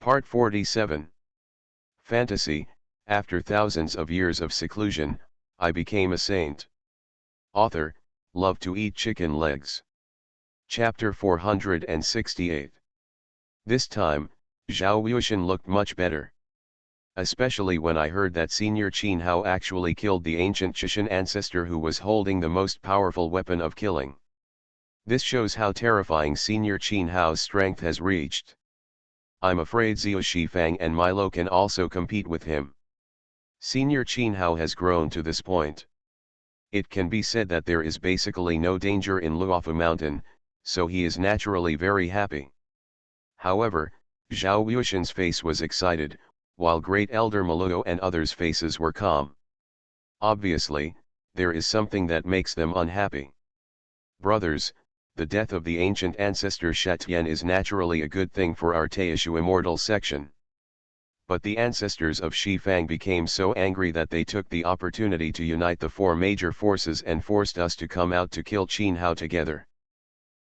Part 47. Fantasy. After thousands of years of seclusion, I became a saint. Author, love to eat chicken legs. Chapter 468. This time, Zhao Wuxian looked much better. Especially when I heard that Senior Qin Hao actually killed the ancient Shishan ancestor who was holding the most powerful weapon of killing. This shows how terrifying Senior Qin Hao's strength has reached. I'm afraid Xiao Shifang and Milo can also compete with him. Senior Qin Hao has grown to this point. It can be said that there is basically no danger in Luofu Mountain, so he is naturally very happy. However, Zhao Wuxian's face was excited, while Great Elder Maluo and others' faces were calm. Obviously, there is something that makes them unhappy. Brothers, the death of the ancient ancestor Shatian is naturally a good thing for our Teishu immortal section. But the ancestors of Shifang became so angry that they took the opportunity to unite the four major forces and forced us to come out to kill Qin Hao together.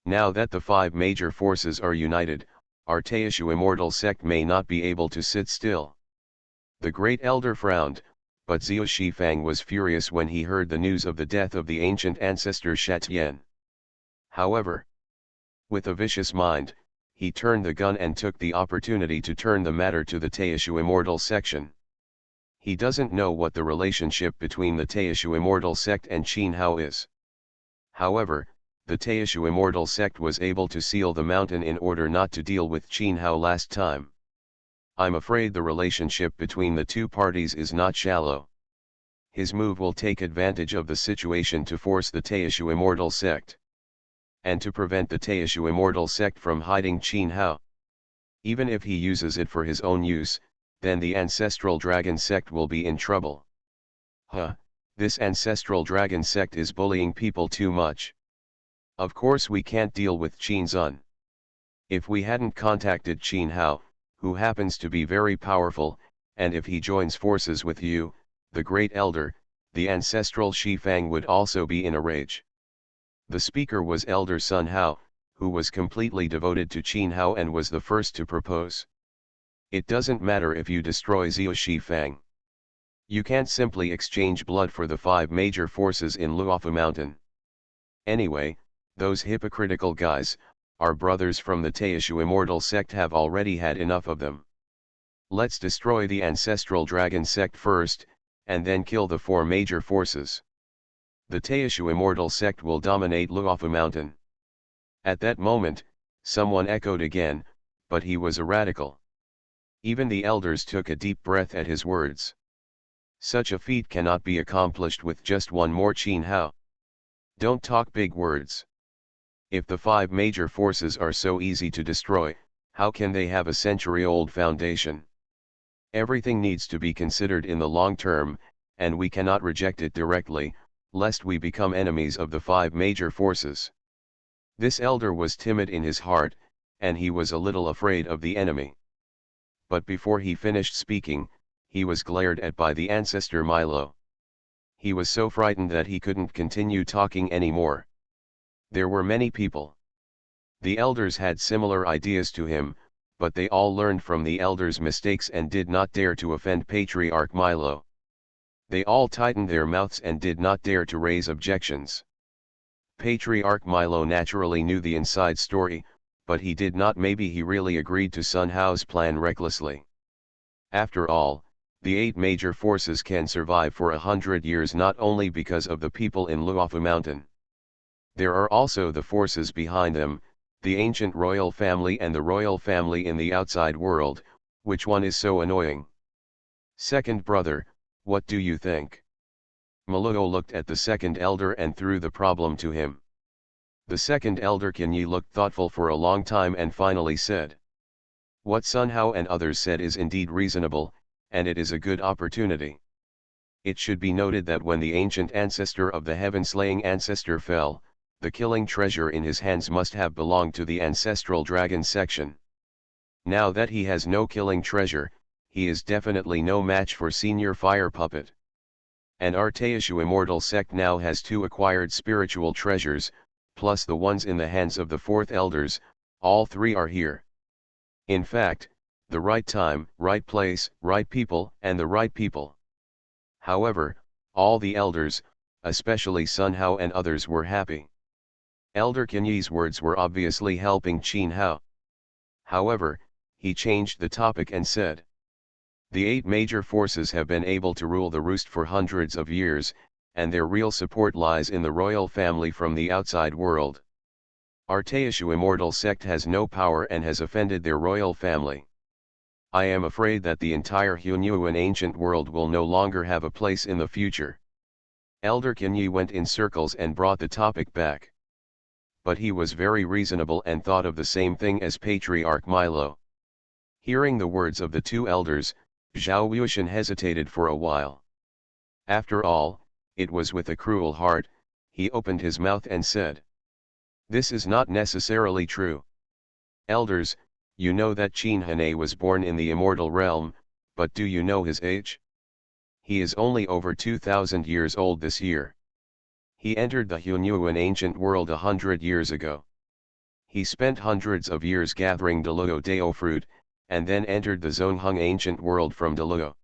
Now that the five major forces are united, our Teishu immortal sect may not be able to sit still. The Great Elder frowned, but Xiao Shifang was furious when he heard the news of the death of the ancient ancestor Shatian. However, with a vicious mind, he turned the gun and took the opportunity to turn the matter to the Teishu immortal section. He doesn't know what the relationship between the Teishu immortal sect and Qin Hao is. However, the Teishu immortal sect was able to seal the mountain in order not to deal with Qin Hao last time. I'm afraid the relationship between the two parties is not shallow. His move will take advantage of the situation to force the Teishu immortal sect. And to prevent the Teishu immortal sect from hiding Qin Hao. Even if he uses it for his own use, then the ancestral dragon sect will be in trouble. This ancestral dragon sect is bullying people too much. Of course we can't deal with Qin Zun. If we hadn't contacted Qin Hao, who happens to be very powerful, and if he joins forces with you, the Great Elder, the ancestral Shifang would also be in a rage. The speaker was Elder Sun Hao, who was completely devoted to Qin Hao and was the first to propose. It doesn't matter if you destroy Xiao Shifang. You can't simply exchange blood for the five major forces in Luofu Mountain. Anyway, those hypocritical guys, our brothers from the Teishu immortal sect, have already had enough of them. Let's destroy the ancestral dragon sect first, and then kill the four major forces. The Teishu immortal sect will dominate Luofu Mountain. At that moment, someone echoed again, but he was a radical. Even the elders took a deep breath at his words. Such a feat cannot be accomplished with just one more Qin Hao. Don't talk big words. If the five major forces are so easy to destroy, how can they have a century-old foundation? Everything needs to be considered in the long term, and we cannot reject it directly, lest we become enemies of the five major forces. This elder was timid in his heart, and he was a little afraid of the enemy. But before he finished speaking, he was glared at by the ancestor Milo. He was so frightened that he couldn't continue talking anymore. There were many people. The elders had similar ideas to him, but they all learned from the elders' mistakes and did not dare to offend Patriarch Milo. They all tightened their mouths and did not dare to raise objections. Patriarch Milo naturally knew the inside story, but he did not. Maybe he really agreed to Sun Hao's plan recklessly. After all, the 8 major forces can survive for 100 years not only because of the people in Luofu Mountain. There are also the forces behind them, the ancient royal family and the royal family in the outside world. Which one is so annoying? Second brother, what do you think? Maluo looked at the second elder and threw the problem to him. The second elder Kinyi looked thoughtful for a long time and finally said. What Sun Hao and others said is indeed reasonable, and it is a good opportunity. It should be noted that when the ancient ancestor of the heaven-slaying ancestor fell, the killing treasure in his hands must have belonged to the ancestral dragon section. Now that he has no killing treasure, he is definitely no match for Senior Fire Puppet. And our Teishu immortal sect now has 2 acquired spiritual treasures, plus the ones in the hands of the 4th elders. All 3 are here. In fact, the right time, right place, right people, and the right people. However, all the elders, especially Sun Hao and others, were happy. Elder Qinyi's words were obviously helping Qin Hao. However, he changed the topic and said, "The 8 major forces have been able to rule the roost for hundreds of years, and their real support lies in the royal family from the outside world. Our Teishu immortal sect has no power and has offended their royal family. I am afraid that the entire Hunyuan ancient world will no longer have a place in the future." Elder Qinyi went in circles and brought the topic back. But he was very reasonable and thought of the same thing as Patriarch Milo. Hearing the words of the 2 elders, Zhao Wuxian hesitated for a while. After all, it was with a cruel heart, he opened his mouth and said, "This is not necessarily true. Elders, you know that Qin Hane was born in the immortal realm, but do you know his age? He is only over 2,000 years old this year. He entered the Hunyuan ancient world 100 years ago. He spent hundreds of years gathering Deluo Dao fruit, and then entered the Zongheng ancient world from Deluo.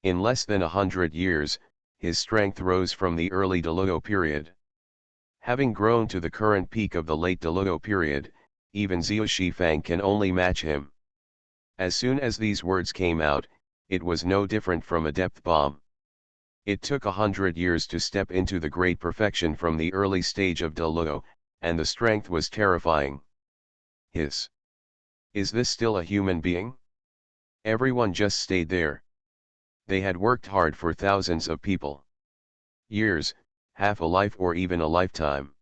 In less than 100 years, his strength rose from the early Deluo period. Having grown to the current peak of the late Deluo period, even Xiao Shifang can only match him." As soon as these words came out, it was no different from a depth bomb. It took 100 years to step into the great perfection from the early stage of Deluo, and the strength was terrifying. Hiss. Is this still a human being? Everyone just stayed there. They had worked hard for thousands of people. Years, half a life or even a lifetime.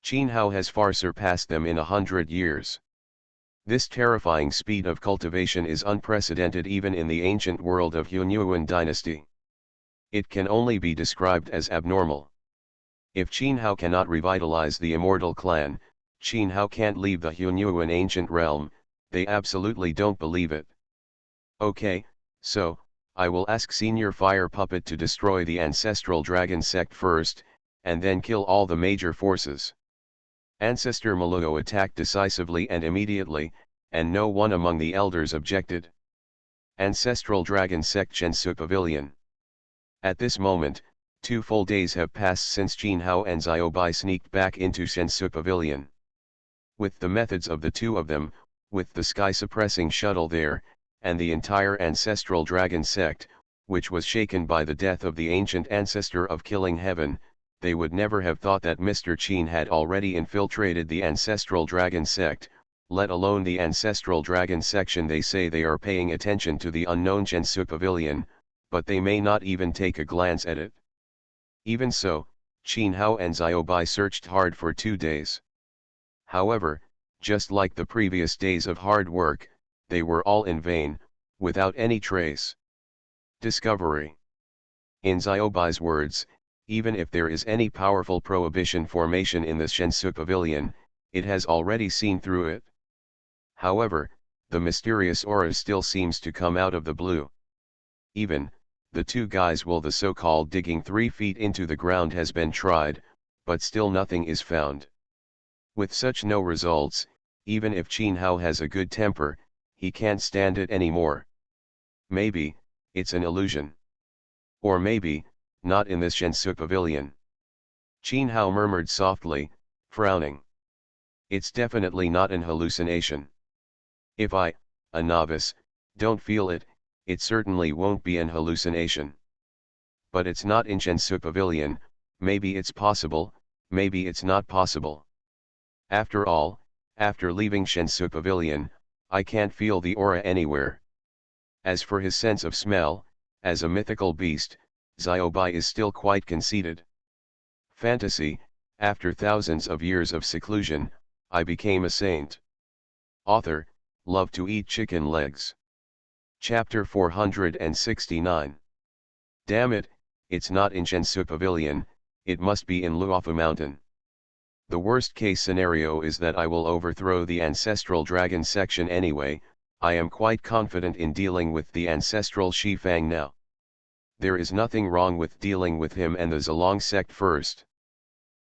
Qin Hao has far surpassed them in 100 years. This terrifying speed of cultivation is unprecedented even in the ancient world of Hunyuan dynasty. It can only be described as abnormal. If Qin Hao cannot revitalize the immortal clan, Qin Hao can't leave the Hunyuan ancient realm. They absolutely don't believe it. Okay, so, I will ask Senior Fire Puppet to destroy the ancestral dragon sect first, and then kill all the major forces. Ancestor Maluo attacked decisively and immediately, and no one among the elders objected. Ancestral Dragon Sect Shensu Pavilion. At this moment, 2 full days have passed since Qin Hao and Xiaobai sneaked back into Shensu Pavilion. With the methods of the 2 of them, with the sky-suppressing shuttle there, and the entire ancestral dragon sect, which was shaken by the death of the ancient ancestor of Killing Heaven, they would never have thought that Mr. Qin had already infiltrated the ancestral dragon sect, let alone the ancestral dragon section. They say they are paying attention to the unknown Shensu Pavilion, but they may not even take a glance at it. Even so, Qin Hao and Xiaobai searched hard for 2 days. However, just like the previous days of hard work, they were all in vain, without any trace. Discovery. In Xiaobai's words, even if there is any powerful prohibition formation in the Shensu Pavilion, it has already seen through it. However, the mysterious aura still seems to come out of the blue. Even, the 2 guys will the so-called digging 3 feet into the ground has been tried, but still nothing is found. With such no results, even if Qin Hao has a good temper, he can't stand it anymore. Maybe, it's an illusion. Or maybe, not in this Shensu Pavilion. Qin Hao murmured softly, frowning. It's definitely not an hallucination. If I, a novice, don't feel it, it certainly won't be an hallucination. But it's not in Shensu Pavilion, maybe it's possible, maybe it's not possible. After all, after leaving Shensu Pavilion, I can't feel the aura anywhere. As for his sense of smell, as a mythical beast, Xiaobai is still quite conceited. Fantasy, after thousands of years of seclusion, I became a saint. Author, love to eat chicken legs. Chapter 469. Damn it, it's not in Shensu Pavilion, it must be in Luofu Mountain. The worst case scenario is that I will overthrow the ancestral dragon section anyway. I am quite confident in dealing with the ancestral Shifang now. There is nothing wrong with dealing with him and the Zilong sect first.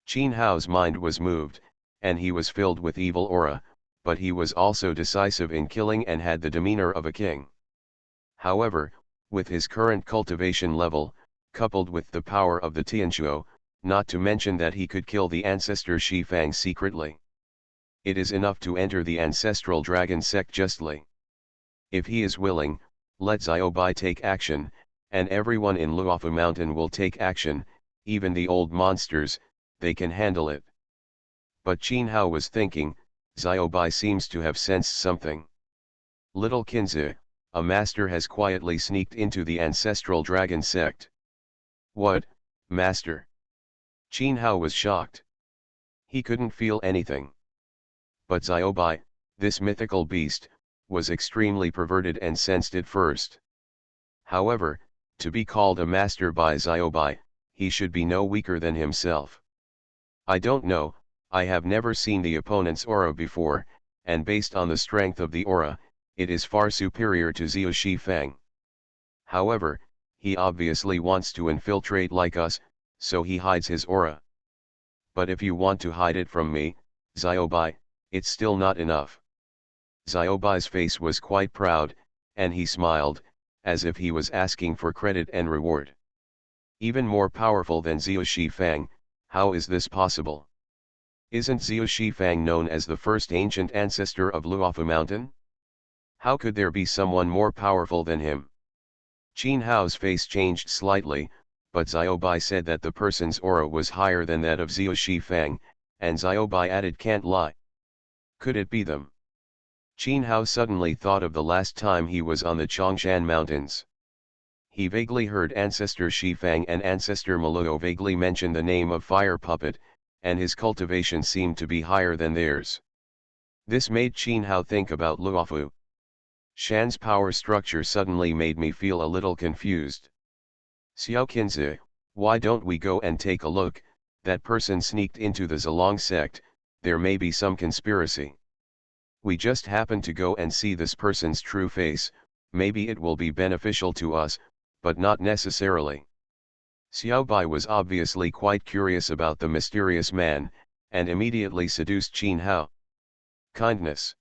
Qin Hao's mind was moved, and he was filled with evil aura, but he was also decisive in killing and had the demeanor of a king. However, with his current cultivation level, coupled with the power of the Tianquo, not to mention that he could kill the ancestor Shi Fang secretly, it is enough to enter the ancestral dragon sect justly. If he is willing, let Xiaobai take action, and everyone in Luofu Mountain will take action, even the old monsters, they can handle it. But Qin Hao was thinking, Xiaobai seems to have sensed something. Little Qinzi, a master has quietly sneaked into the ancestral dragon sect. What, master? Qin Hao was shocked. He couldn't feel anything. But Xiaobai, this mythical beast, was extremely perverted and sensed it first. However, to be called a master by Xiaobai, he should be no weaker than himself. I don't know, I have never seen the opponent's aura before, and based on the strength of the aura, it is far superior to Xiao Shi Fang. However, he obviously wants to infiltrate like us, so he hides his aura. But if you want to hide it from me, Xiaobai, it's still not enough. Xiaobai's face was quite proud, and he smiled, as if he was asking for credit and reward. Even more powerful than Xiao Shi Fang, how is this possible? Isn't Xiao Shi Fang known as the first ancient ancestor of Luofu Mountain? How could there be someone more powerful than him? Qin Hao's face changed slightly, but Xiaobai said that the person's aura was higher than that of Xiao Shi Fang, and Xiaobai added, can't lie. Could it be them? Qin Hao suddenly thought of the last time he was on the Chongshan Mountains. He vaguely heard Ancestor Shi Fang and Ancestor Maluo vaguely mention the name of Fire Puppet, and his cultivation seemed to be higher than theirs. This made Qin Hao think about Luofu. Shan's power structure suddenly made me feel a little confused. Xiao Qinzi, why don't we go and take a look? That person sneaked into the Zilong sect, there may be some conspiracy. We just happen to go and see this person's true face, maybe it will be beneficial to us, but not necessarily. Xiaobai was obviously quite curious about the mysterious man, and immediately seduced Qin Hao. Kindness.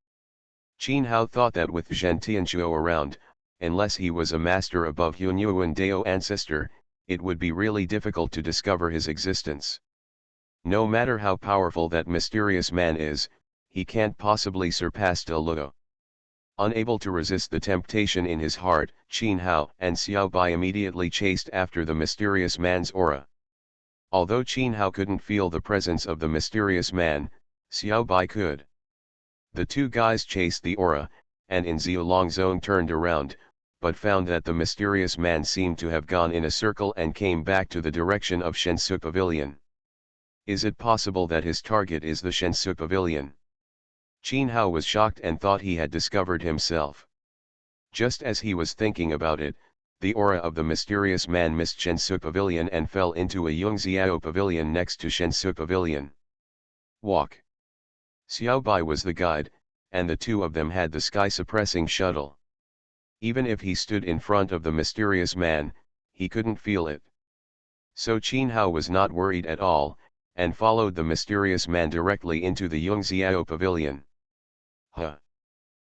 Qin Hao thought that with Zhen Tianquo around, unless he was a master above Hunyuan Dao ancestor, it would be really difficult to discover his existence. No matter how powerful that mysterious man is, he can't possibly surpass De Luo. Unable to resist the temptation in his heart, Qin Hao and Xiaobai immediately chased after the mysterious man's aura. Although Qin Hao couldn't feel the presence of the mysterious man, Xiaobai could. The two guys chased the aura, and in Xiaolong zone turned around, but found that the mysterious man seemed to have gone in a circle and came back to the direction of Shensu Pavilion. Is it possible that his target is the Shensu Pavilion? Qin Hao was shocked and thought he had discovered himself. Just as he was thinking about it, the aura of the mysterious man missed Shensu Pavilion and fell into a Yongxiao Pavilion next to Shensu Pavilion. Walk. Xiaobai was the guide, and the two of them had the sky-suppressing shuttle. Even if he stood in front of the mysterious man, he couldn't feel it. So Qin Hao was not worried at all, and followed the mysterious man directly into the Yongxiao Pavilion.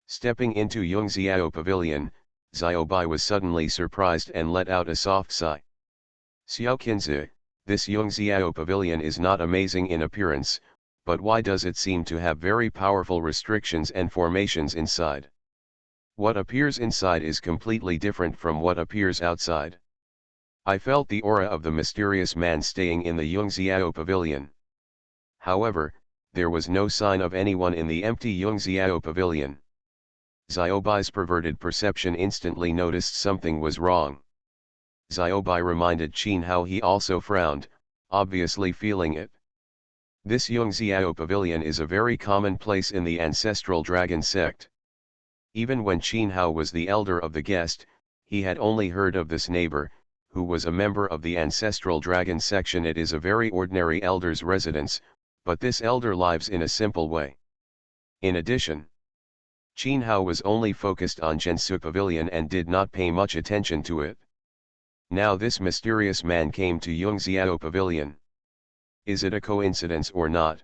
Stepping into Yongxiao Pavilion, Xiaobai was suddenly surprised and let out a soft sigh. Xiao Qinzi, this Yongxiao Pavilion is not amazing in appearance, but why does it seem to have very powerful restrictions and formations inside? What appears inside is completely different from what appears outside. I felt the aura of the mysterious man staying in the Yongxiao Pavilion. However, there was no sign of anyone in the empty Yongxiao Pavilion. Xiaobai's perverted perception instantly noticed something was wrong. Xiaobai reminded Qin Hao he also frowned, obviously feeling it. This Yongxiao Pavilion is a very common place in the ancestral dragon sect. Even when Qin Hao was the elder of the guest, he had only heard of this neighbor, who was a member of the ancestral dragon section. It is a very ordinary elder's residence, but this elder lives in a simple way. In addition, Qin Hao was only focused on Shensu Pavilion and did not pay much attention to it. Now this mysterious man came to Yongxiao Pavilion. Is it a coincidence or not?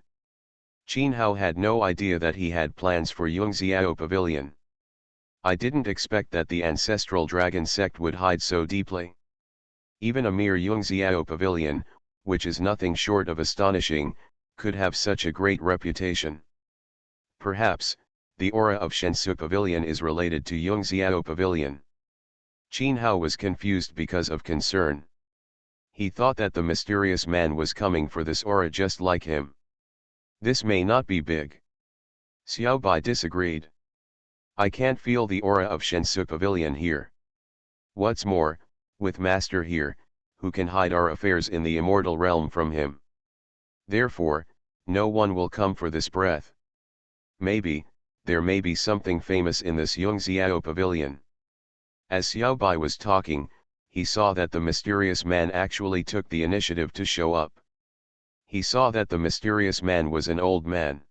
Qin Hao had no idea that he had plans for Yungxiao Pavilion. I didn't expect that the ancestral dragon sect would hide so deeply. Even a mere Yungxiao Pavilion, which is nothing short of astonishing, could have such a great reputation. Perhaps, the aura of Shensu Pavilion is related to Yungxiao Pavilion. Qin Hao was confused because of concern. He thought that the mysterious man was coming for this aura just like him. This may not be big. Xiao Bai disagreed. I can't feel the aura of Shensu Pavilion here. What's more, with Master here, who can hide our affairs in the immortal realm from him. Therefore, no one will come for this breath. Maybe, there may be something famous in this Yungxiao Pavilion. As Xiao Bai was talking, he saw that the mysterious man actually took the initiative to show up. He saw that the mysterious man was an old man.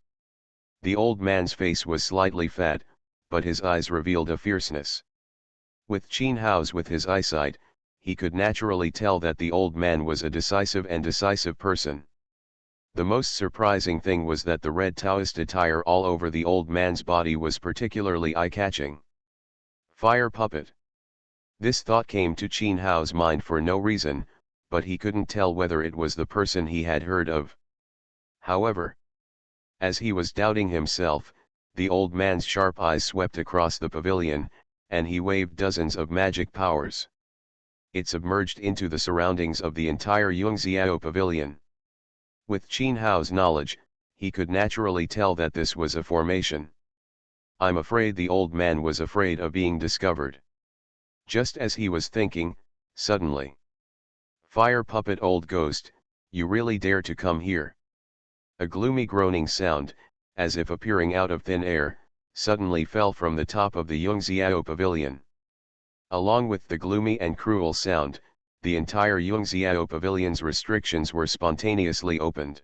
The old man's face was slightly fat, but his eyes revealed a fierceness. With Qin Hao's with his eyesight, he could naturally tell that the old man was a decisive person. The most surprising thing was that the red Taoist attire all over the old man's body was particularly eye-catching. Fire puppet. This thought came to Qin Hao's mind for no reason, but he couldn't tell whether it was the person he had heard of. However, as he was doubting himself, the old man's sharp eyes swept across the pavilion, and he waved dozens of magic powers. It submerged into the surroundings of the entire Yungxiao Pavilion. With Qin Hao's knowledge, he could naturally tell that this was a formation. I'm afraid the old man was afraid of being discovered. Just as he was thinking, suddenly. Fire puppet old ghost, you really dare to come here? A gloomy groaning sound, as if appearing out of thin air, suddenly fell from the top of the Yungxiao Pavilion. Along with the gloomy and cruel sound, the entire Yungxiao Pavilion's restrictions were spontaneously opened.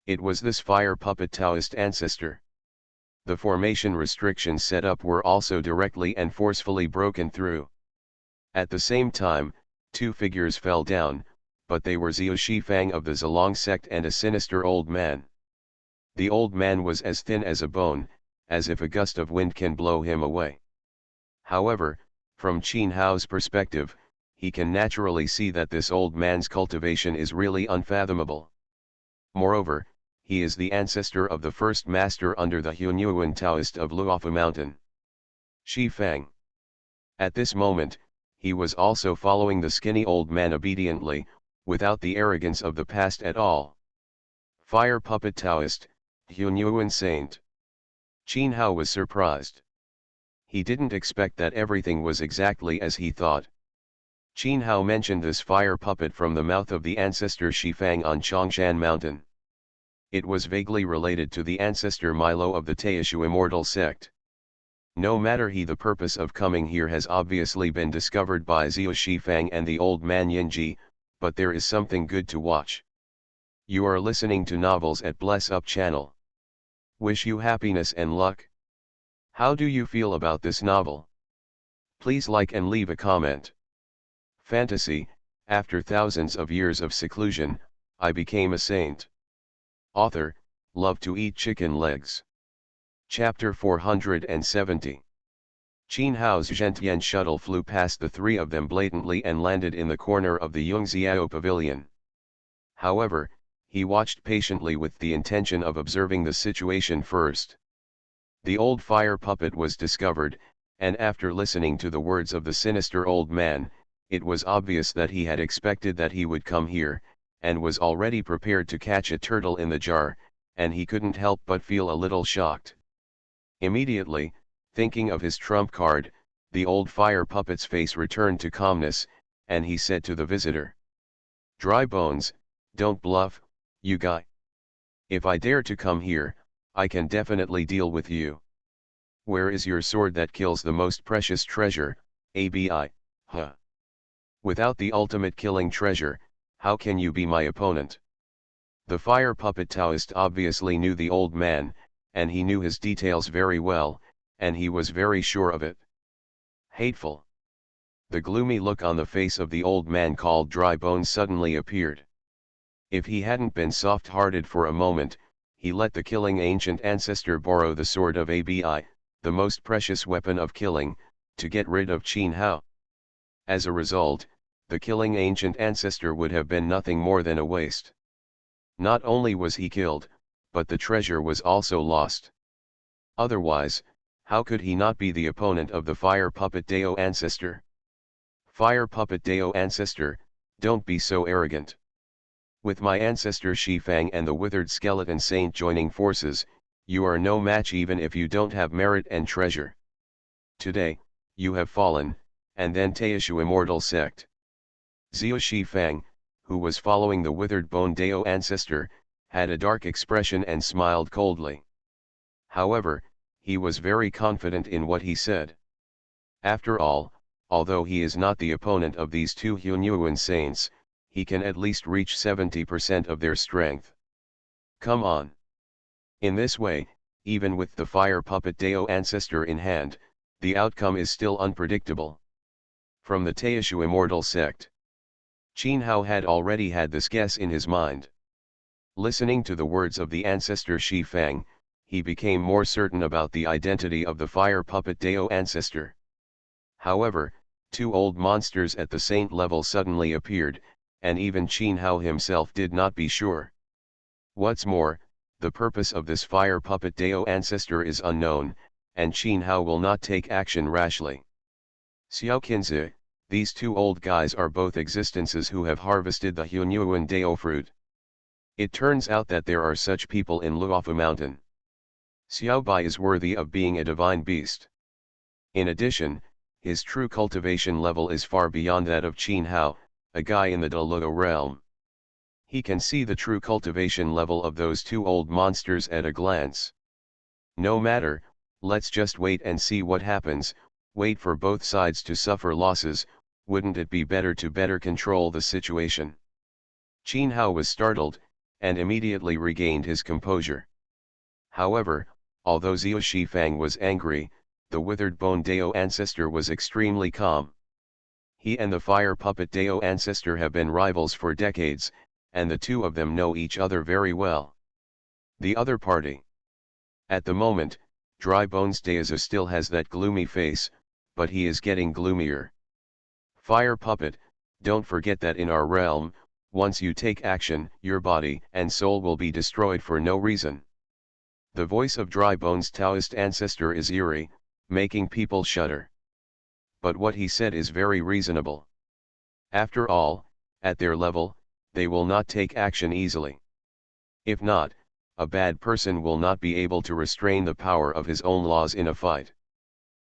It was this fire puppet Taoist ancestor. The formation restrictions set up were also directly and forcefully broken through. At the same time, two figures fell down, but they were Xiao Shifang of the Zilong sect and a sinister old man. The old man was as thin as a bone, as if a gust of wind can blow him away. However, from Qin Hao's perspective, he can naturally see that this old man's cultivation is really unfathomable. Moreover, he is the ancestor of the first master under the Hunyuan Taoist of Luofu Mountain. Shifang. At this moment, he was also following the skinny old man obediently, without the arrogance of the past at all. Fire puppet Taoist, Hunyuan saint. Qin Hao was surprised. He didn't expect that everything was exactly as he thought. Qin Hao mentioned this fire puppet from the mouth of the ancestor Shifang on Chongshan Mountain. It was vaguely related to the ancestor Milo of the Taishu immortal sect. No matter the purpose of coming here has obviously been discovered by Xiao Shifang and the old man Yinji, but there is something good to watch. You are listening to Novels at Bless Up channel. Wish you happiness and luck. How do you feel about this novel? Please like and leave a comment. Fantasy, after thousands of years of seclusion, I became a saint. Author, love to eat chicken legs. Chapter 470. Qin Hao's Zhentian shuttle flew past the three of them blatantly and landed in the corner of the Yungxiao Pavilion. However, he watched patiently with the intention of observing the situation first. The old fire puppet was discovered, and after listening to the words of the sinister old man, it was obvious that he had expected that he would come here, and was already prepared to catch a turtle in the jar, and he couldn't help but feel a little shocked. Immediately, thinking of his trump card, the old fire puppet's face returned to calmness, and he said to the visitor, "Dry bones, don't bluff, you guy. If I dare to come here, I can definitely deal with you. Where is your sword that kills the most precious treasure, abi, huh? Without the ultimate killing treasure, how can you be my opponent?" The fire puppet Taoist obviously knew the old man, and he knew his details very well, and he was very sure of it. Hateful. The gloomy look on the face of the old man called Dry Bones suddenly appeared. If he hadn't been soft-hearted for a moment, he let the killing ancient ancestor borrow the sword of Abi, the most precious weapon of killing, to get rid of Qin Hao. As a result, the killing ancient ancestor would have been nothing more than a waste. Not only was he killed, but the treasure was also lost. Otherwise, how could he not be the opponent of the fire puppet Dao ancestor? Fire puppet Dao ancestor, don't be so arrogant. With my ancestor Shi Fang and the withered skeleton saint joining forces, you are no match even if you don't have merit and treasure. Today, you have fallen, and then Teishu immortal sect. Xiao Shi Fang, who was following the withered bone Dao ancestor, had a dark expression and smiled coldly. However, he was very confident in what he said. After all, although he is not the opponent of these two Hunyuan saints, he can at least reach 70% of their strength. Come on. In this way, even with the fire puppet Dao ancestor in hand, the outcome is still unpredictable. From the Teishu immortal sect. Qin Hao had already had this guess in his mind. Listening to the words of the ancestor Shi Fang, he became more certain about the identity of the fire puppet Dao ancestor. However, two old monsters at the saint level suddenly appeared, and even Qin Hao himself did not be sure. What's more, the purpose of this fire puppet Dao ancestor is unknown, and Qin Hao will not take action rashly. Xiao Qinzi, these two old guys are both existences who have harvested the Hunyuan Dao fruit. It turns out that there are such people in Luofu Mountain. Xiao Bai is worthy of being a divine beast. In addition, his true cultivation level is far beyond that of Qin Hao, a guy in the Deluo realm. He can see the true cultivation level of those two old monsters at a glance. No matter, let's just wait and see what happens, wait for both sides to suffer losses. Wouldn't it be better to better control the situation? Qin Hao was startled, and immediately regained his composure. However, although Xiao Shi Fang was angry, the withered bone Dao ancestor was extremely calm. He and the fire puppet Dao ancestor have been rivals for decades, and the two of them know each other very well. The other party. At the moment, Dry Bones Daozu still has that gloomy face, but he is getting gloomier. Fire puppet, don't forget that in our realm, once you take action, your body and soul will be destroyed for no reason. The voice of Dry Bones' Taoist ancestor is eerie, making people shudder. But what he said is very reasonable. After all, at their level, they will not take action easily. If not, a bad person will not be able to restrain the power of his own laws in a fight.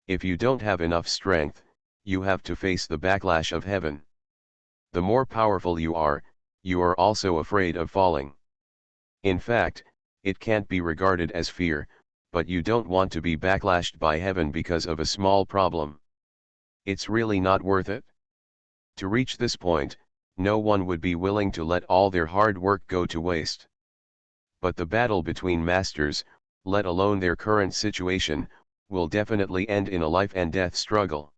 If you don't have enough strength, you have to face the backlash of heaven. The more powerful you are also afraid of falling. In fact, it can't be regarded as fear, but you don't want to be backlashed by heaven because of a small problem. It's really not worth it. To reach this point, no one would be willing to let all their hard work go to waste. But the battle between masters, let alone their current situation, will definitely end in a life and death struggle.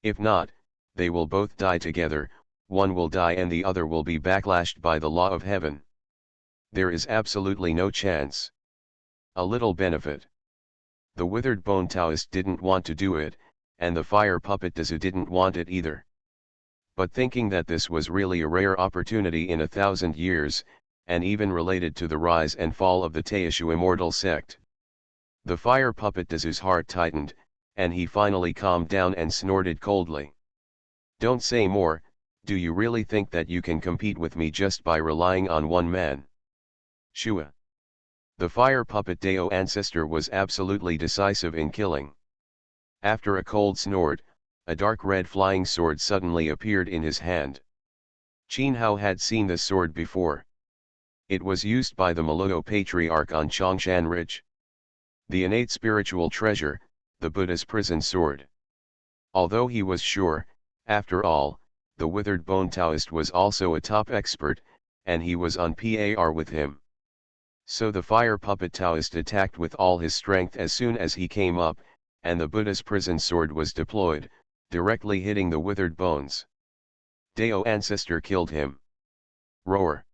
If not, they will both die together, one will die and the other will be backlashed by the law of heaven. There is absolutely no chance. A little benefit. The withered bone Taoist didn't want to do it, and the fire puppet Dazu didn't want it either. But thinking that this was really a rare opportunity in 1,000 years, and even related to the rise and fall of the Teishu immortal sect, the fire puppet Dazu's heart tightened, and he finally calmed down and snorted coldly. Don't say more, do you really think that you can compete with me just by relying on one man? Shua. The fire puppet Dao ancestor was absolutely decisive in killing. After a cold snort, a dark red flying sword suddenly appeared in his hand. Qin Hao had seen this sword before. It was used by the Maluo patriarch on Chongshan Ridge. The innate spiritual treasure, the Buddha's prison sword. Although he was sure, after all, the withered bone Taoist was also a top expert, and he was on par with him. So the fire puppet Taoist attacked with all his strength as soon as he came up, and the Buddha's prison sword was deployed, directly hitting the withered bones. Dao ancestor killed him. Roar.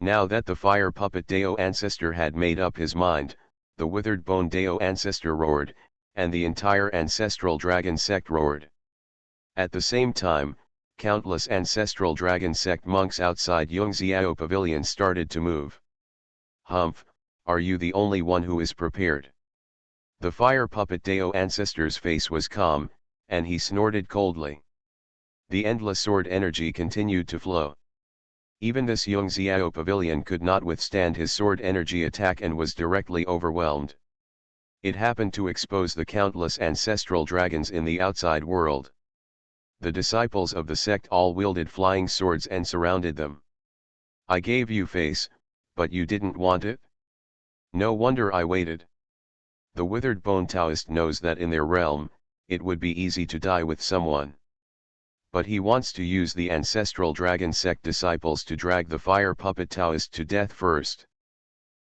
Now that the fire puppet Deo ancestor had made up his mind, the withered bone Deo ancestor roared, and the entire ancestral dragon sect roared. At the same time, countless ancestral dragon sect monks outside Yongxiao Pavilion started to move. Humph, are you the only one who is prepared? The fire puppet Deo ancestor's face was calm, and he snorted coldly. The endless sword energy continued to flow. Even this Yongxiao Pavilion could not withstand his sword energy attack and was directly overwhelmed. It happened to expose the countless ancestral dragons in the outside world. The disciples of the sect all wielded flying swords and surrounded them. I gave you face, but you didn't want it? No wonder I waited. The withered bone Taoist knows that in their realm, it would be easy to die with someone. But he wants to use the ancestral dragon sect disciples to drag the fire puppet Taoist to death first.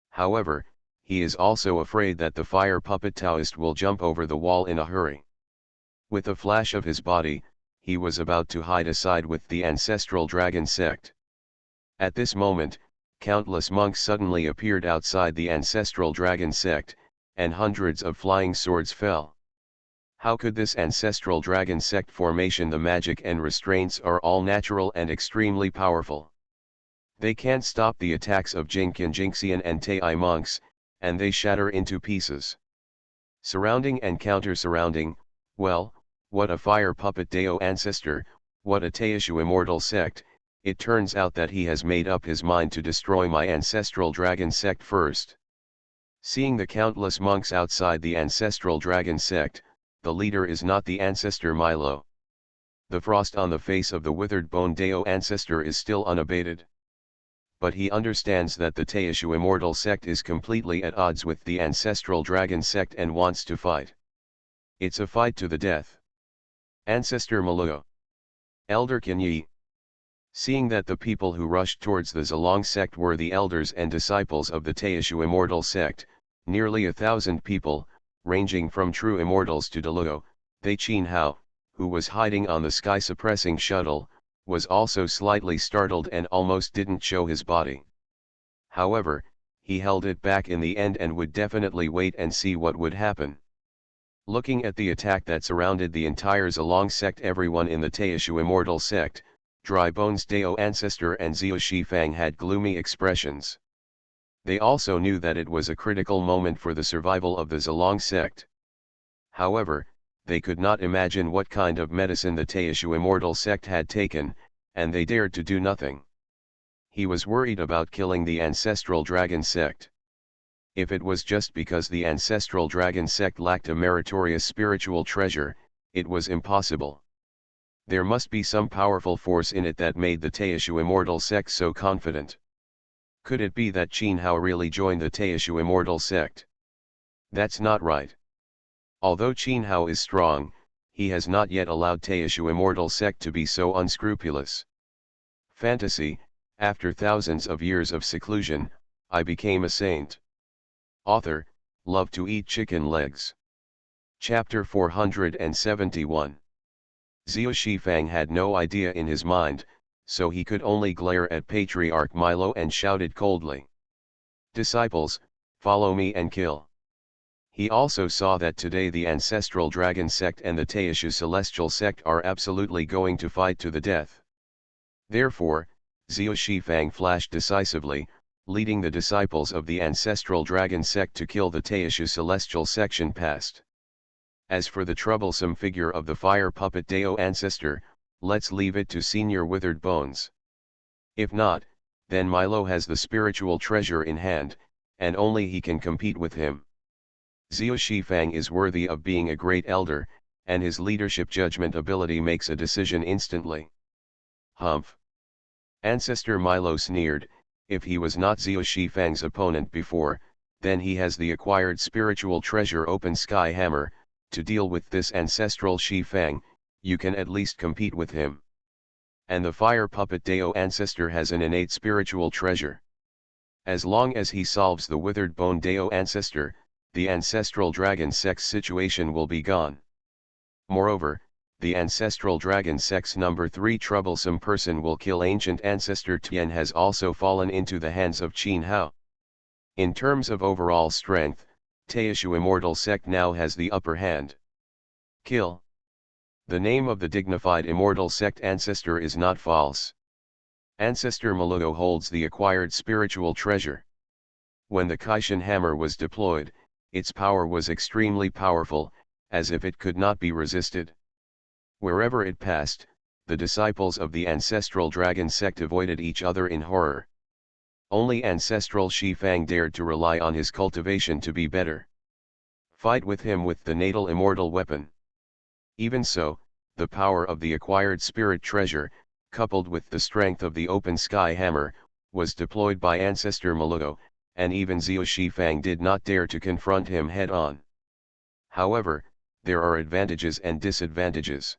However, he is also afraid that the fire puppet Taoist will jump over the wall in a hurry. With a flash of his body, he was about to hide aside with the ancestral dragon sect. At this moment, countless monks suddenly appeared outside the ancestral dragon sect, and hundreds of flying swords fell. How could this ancestral dragon sect formation? The magic and restraints are all natural and extremely powerful. They can't stop the attacks of Jingqian Jingxian and Tai monks, and they shatter into pieces. Surrounding and counter-surrounding, well, what a fire puppet Deo ancestor, what a Taishu immortal sect. It turns out that he has made up his mind to destroy my ancestral dragon sect first. Seeing the countless monks outside the ancestral dragon sect, the leader is not the ancestor Milo. The frost on the face of the withered bone Deo ancestor is still unabated. But he understands that the Taishu immortal sect is completely at odds with the ancestral dragon sect and wants to fight. It's a fight to the death. Ancestor Milo. Elder Kinyi. Seeing that the people who rushed towards the Zalong sect were the elders and disciples of the Taishu immortal sect, nearly 1,000 people, ranging from true immortals to Deluo, They Qin Hao, who was hiding on the sky-suppressing shuttle, was also slightly startled and almost didn't show his body. However, he held it back in the end and would definitely wait and see what would happen. Looking at the attack that surrounded the entire Zalong sect, everyone in the Taishu immortal sect, Dry Bones Deo ancestor and Zio Shifang had gloomy expressions. They also knew that it was a critical moment for the survival of the Zalong sect. However, they could not imagine what kind of medicine the Taishu immortal sect had taken, and they dared to do nothing. He was worried about killing the ancestral dragon sect. If it was just because the ancestral dragon sect lacked a meritorious spiritual treasure, it was impossible. There must be some powerful force in it that made the Taishu immortal sect so confident. Could it be that Qin Hao really joined the Taishu immortal sect? That's not right. Although Qin Hao is strong, he has not yet allowed Taishu immortal sect to be so unscrupulous. Fantasy, after thousands of years of seclusion, I became a saint. Author, Love to Eat Chicken Legs. Chapter 471. Zio Shifang had no idea in his mind, so he could only glare at Patriarch Milo and shouted coldly. Disciples, follow me and kill. He also saw that today the ancestral dragon sect and the Taishu celestial sect are absolutely going to fight to the death. Therefore, Zio Shifang flashed decisively, leading the disciples of the ancestral dragon sect to kill the Taishu celestial section past. As for the troublesome figure of the fire puppet Deo ancestor, let's leave it to Senior Withered Bones. If not, then Milo has the spiritual treasure in hand, and only he can compete with him. Zio Shifang is worthy of being a great elder, and his leadership judgment ability makes a decision instantly. Humph! Ancestor Milo sneered. If he was not Zio Shifang's opponent before, then he has the acquired spiritual treasure Open Sky Hammer. To deal with this ancestral Shifang, you can at least compete with him. And the fire puppet Deo ancestor has an innate spiritual treasure. As long as he solves the withered bone Deo ancestor, the ancestral dragon sex situation will be gone. Moreover, the ancestral dragon sect's number 3 troublesome person will kill ancient ancestor Tian has also fallen into the hands of Qin Hao. In terms of overall strength, Teishu immortal sect now has the upper hand. Kill. The name of the dignified immortal sect ancestor is not false. Ancestor Malugo holds the acquired spiritual treasure. When the Kaishin hammer was deployed, its power was extremely powerful, as if it could not be resisted. Wherever it passed, the disciples of the ancestral dragon sect avoided each other in horror. Only ancestral Shi Fang dared to rely on his cultivation to be better. Fight with him with the natal immortal weapon. Even so, the power of the acquired spirit treasure, coupled with the strength of the open sky hammer, was deployed by ancestor Malugo, and even Xiao Shi Fang did not dare to confront him head-on. However, there are advantages and disadvantages.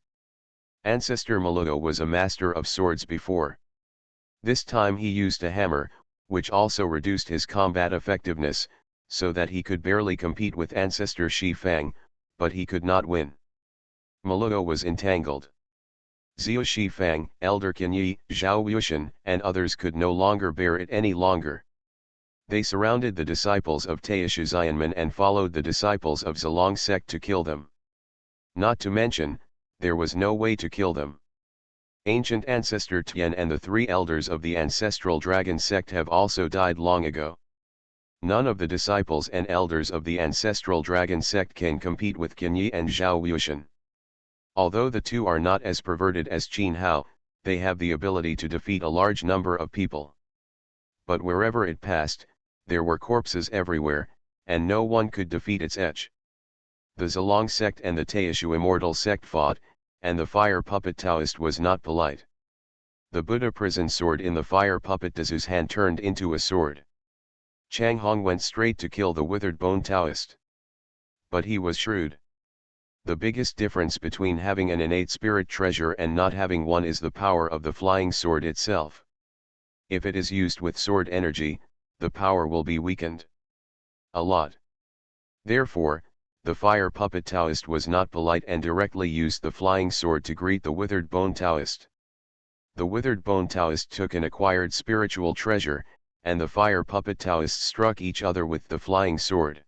Ancestor Malugo was a master of swords before. This time he used a hammer, which also reduced his combat effectiveness, so that he could barely compete with ancestor Shi Fang, but he could not win. Malugo was entangled. Xiao Shi Fang, Elder Qinyi, Zhao Wuxian, and others could no longer bear it any longer. They surrounded the disciples of Teishu Xianmen and followed the disciples of Zilong sect to kill them. Not to mention, there was no way to kill them. Ancient ancestor Tian and the 3 elders of the ancestral dragon sect have also died long ago. None of the disciples and elders of the ancestral dragon sect can compete with Qinyi and Zhao Wuxian. Although the two are not as perverted as Qin Hao, they have the ability to defeat a large number of people. But wherever it passed, there were corpses everywhere, and no one could defeat its edge. The Zilong sect and the Teishu immortal sect fought, and the fire puppet Taoist was not polite. The Buddha prison sword in the fire puppet Dazu's hand turned into a sword. Chang Hong went straight to kill the withered bone Taoist. But he was shrewd. The biggest difference between having an innate spirit treasure and not having one is the power of the flying sword itself. If it is used with sword energy, the power will be weakened a lot. Therefore, the fire puppet Taoist was not polite and directly used the flying sword to greet the withered bone Taoist. The withered bone Taoist took an acquired spiritual treasure, and the fire puppet Taoist struck each other with the flying sword.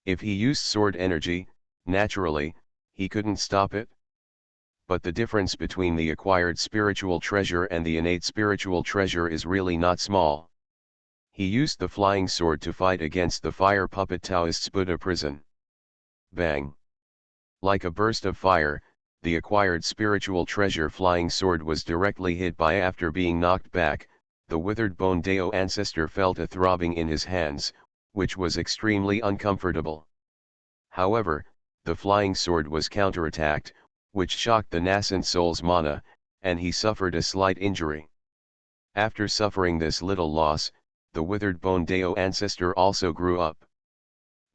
If he used sword energy, naturally, he couldn't stop it. But the difference between the acquired spiritual treasure and the innate spiritual treasure is really not small. He used the flying sword to fight against the fire puppet Taoist's Buddha prison. Bang! Like a burst of fire, the acquired spiritual treasure flying sword was directly hit by. After being knocked back, the withered bone Dao ancestor felt a throbbing in his hands, which was extremely uncomfortable. However, the flying sword was counterattacked, which shocked the nascent soul's mana, and he suffered a slight injury. After suffering this little loss, the withered bone Dao ancestor also grew up.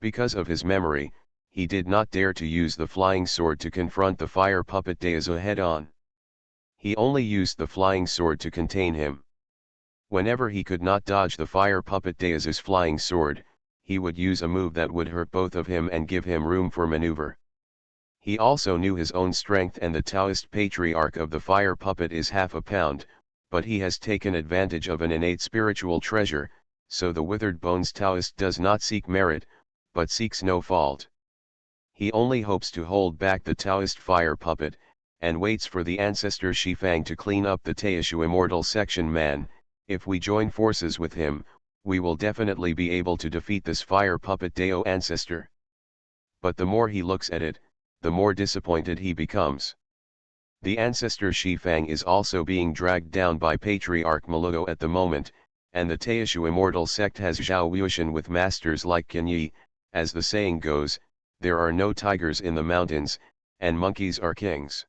Because of his memory, he did not dare to use the flying sword to confront the fire puppet Daozu head-on. He only used the flying sword to contain him. Whenever he could not dodge the fire puppet Daozu's flying sword, he would use a move that would hurt both of him and give him room for maneuver. He also knew his own strength, and the Taoist patriarch of the fire puppet is half a pound, but he has taken advantage of an innate spiritual treasure, so the withered bones Taoist does not seek merit, but seeks no fault. He only hopes to hold back the Taoist fire puppet, and waits for the ancestor Shi Fang to clean up the Teishu immortal section man. If we join forces with him, we will definitely be able to defeat this fire puppet Dao ancestor. But the more he looks at it, the more disappointed he becomes. The ancestor Shi Fang is also being dragged down by Patriarch Malugo at the moment, and the Teishu immortal sect has Zhao Wuxian with masters like Qinyi. As the saying goes, there are no tigers in the mountains, and monkeys are kings.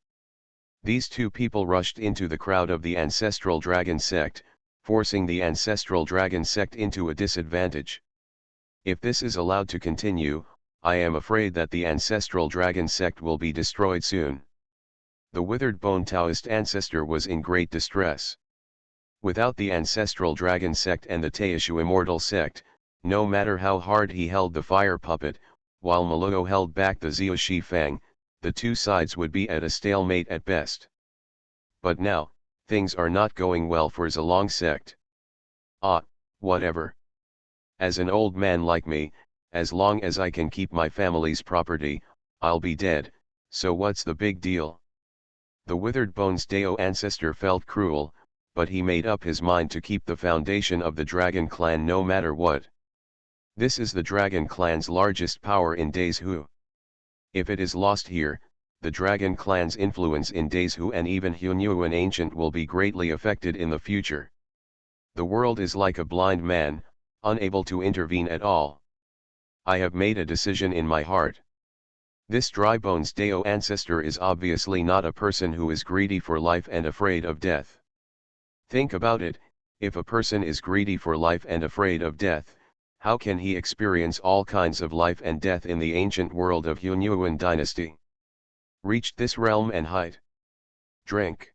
These two people rushed into the crowd of the ancestral dragon sect, forcing the ancestral dragon sect into a disadvantage. If this is allowed to continue, I am afraid that the ancestral dragon sect will be destroyed soon. The withered bone Taoist ancestor was in great distress. Without the ancestral dragon sect and the Teishu immortal sect, no matter how hard he held the fire puppet, while Malugo held back the Xiao Shi Fang, the two sides would be at a stalemate at best. But now, things are not going well for Zalong sect. Ah, whatever. As an old man like me, as long as I can keep my family's property, I'll be dead, so what's the big deal? The withered bones Dao ancestor felt cruel, but he made up his mind to keep the foundation of the dragon clan no matter what. This is the dragon clan's largest power in Daesu. If it is lost here, the dragon clan's influence in Daesu and even Hunyuan Ancient will be greatly affected in the future. The world is like a blind man, unable to intervene at all. I have made a decision in my heart. This dry bones Dao ancestor is obviously not a person who is greedy for life and afraid of death. Think about it, if a person is greedy for life and afraid of death, how can he experience all kinds of life and death in the ancient world of Hunyuan dynasty? Reached this realm and hide. Drink.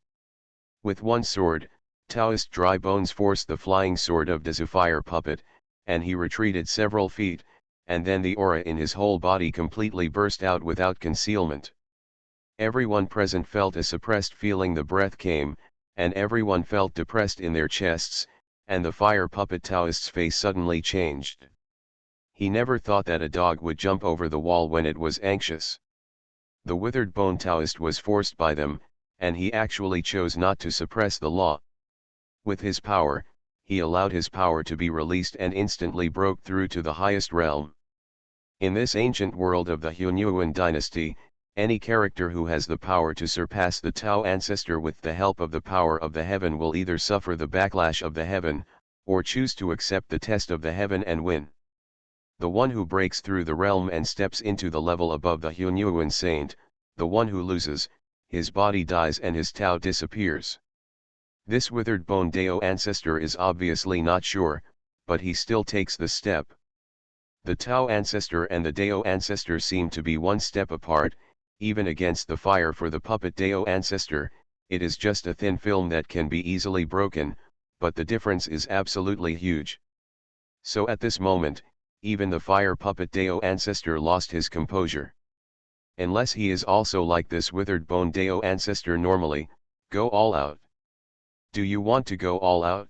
With one sword, Taoist Dry Bones forced the flying sword of Dazu fire puppet, and he retreated several feet, and then the aura in his whole body completely burst out without concealment. Everyone present felt a suppressed feeling, the breath came, and everyone felt depressed in their chests, and the fire puppet Taoist's face suddenly changed. He never thought that a dog would jump over the wall when it was anxious. The withered bone Taoist was forced by them, and he actually chose not to suppress the law. With his power, he allowed his power to be released and instantly broke through to the highest realm. In this ancient world of the Hunyuan dynasty, any character who has the power to surpass the Tao ancestor with the help of the power of the heaven will either suffer the backlash of the heaven, or choose to accept the test of the heaven and win. The one who breaks through the realm and steps into the level above the Hunyuan saint, the one who loses, his body dies and his Tao disappears. This withered bone Dao ancestor is obviously not sure, but he still takes the step. The Tao ancestor and the Dao ancestor seem to be one step apart, even against the fire for the puppet Dao ancestor. It is just a thin film that can be easily broken, but the difference is absolutely huge. So at this moment, even the fire puppet Dao ancestor lost his composure. Unless he is also like this withered bone Dao ancestor normally, go all out. Do you want to go all out?